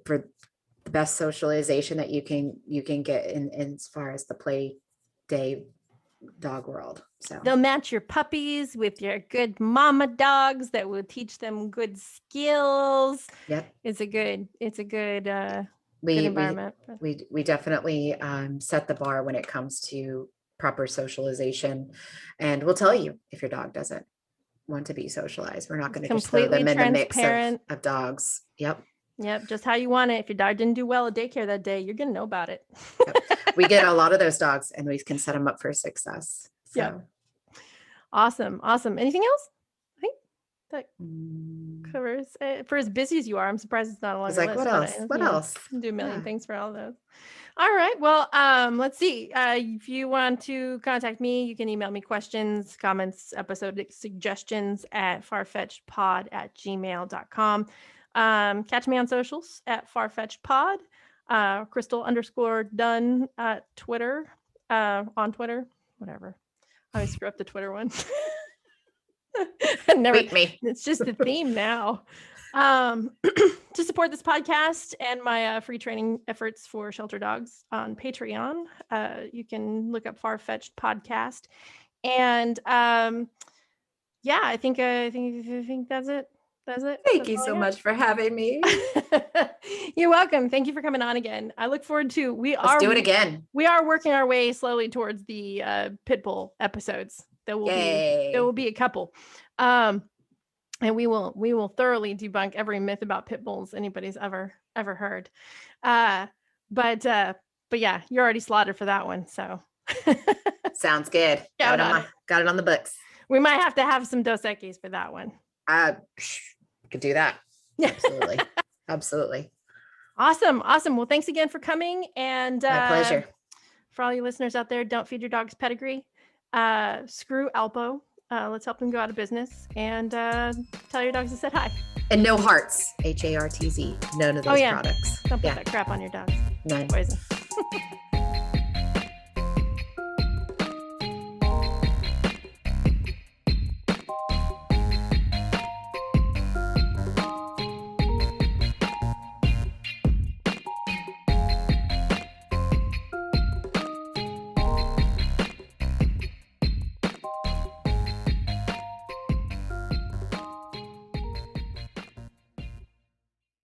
for the best socialization that you can get in as far as the play day dog world. So they'll match your puppies with your good mama dogs that will teach them good skills. Yep. It's a good good environment. We definitely set the bar when it comes to proper socialization, and we'll tell you if your dog doesn't want to be socialized. We're not going to just throw them in the mix of dogs. Yep. Just how you want it. If your dog didn't do well at daycare that day, you're going to know about it. Yep. We get a lot of those dogs and we can set them up for success. So. Yeah. Awesome. Anything else? I think that covers it. For as busy as you are, I'm surprised it's not a longer list. What else? What else? Do a million things for all those. All right. Well, let's see. If you want to contact me, you can email me questions, comments, episode suggestions at farfetchedpod@gmail.com. Catch me on socials at farfetchedpod, Crystal_Dunn at Twitter, on Twitter, whatever. I always screw up the Twitter one. Beat me. It's just the theme now. To support this podcast and my free training efforts for shelter dogs on Patreon, you can look up Farfetched Podcast. And I think that's it. Thank you so much for having me. You're welcome. Thank you for coming on again. I look forward to Let's do it again. We are working our way slowly towards the Pitbull episodes. There will be a couple. And we will thoroughly debunk every myth about pit bulls anybody's ever heard. But yeah, you're already slaughtered for that one. So sounds good. Got it on the books. We might have to have some Dos Equis for that one. Could do that. Absolutely. Awesome. Well, thanks again for coming. And my pleasure. For all you listeners out there, don't feed your dog's pedigree. Screw Alpo. Let's help them go out of business, and tell your dogs to say hi. And no hearts, HARTZ. None of those products. Don't put that crap on your dogs. None. Poison.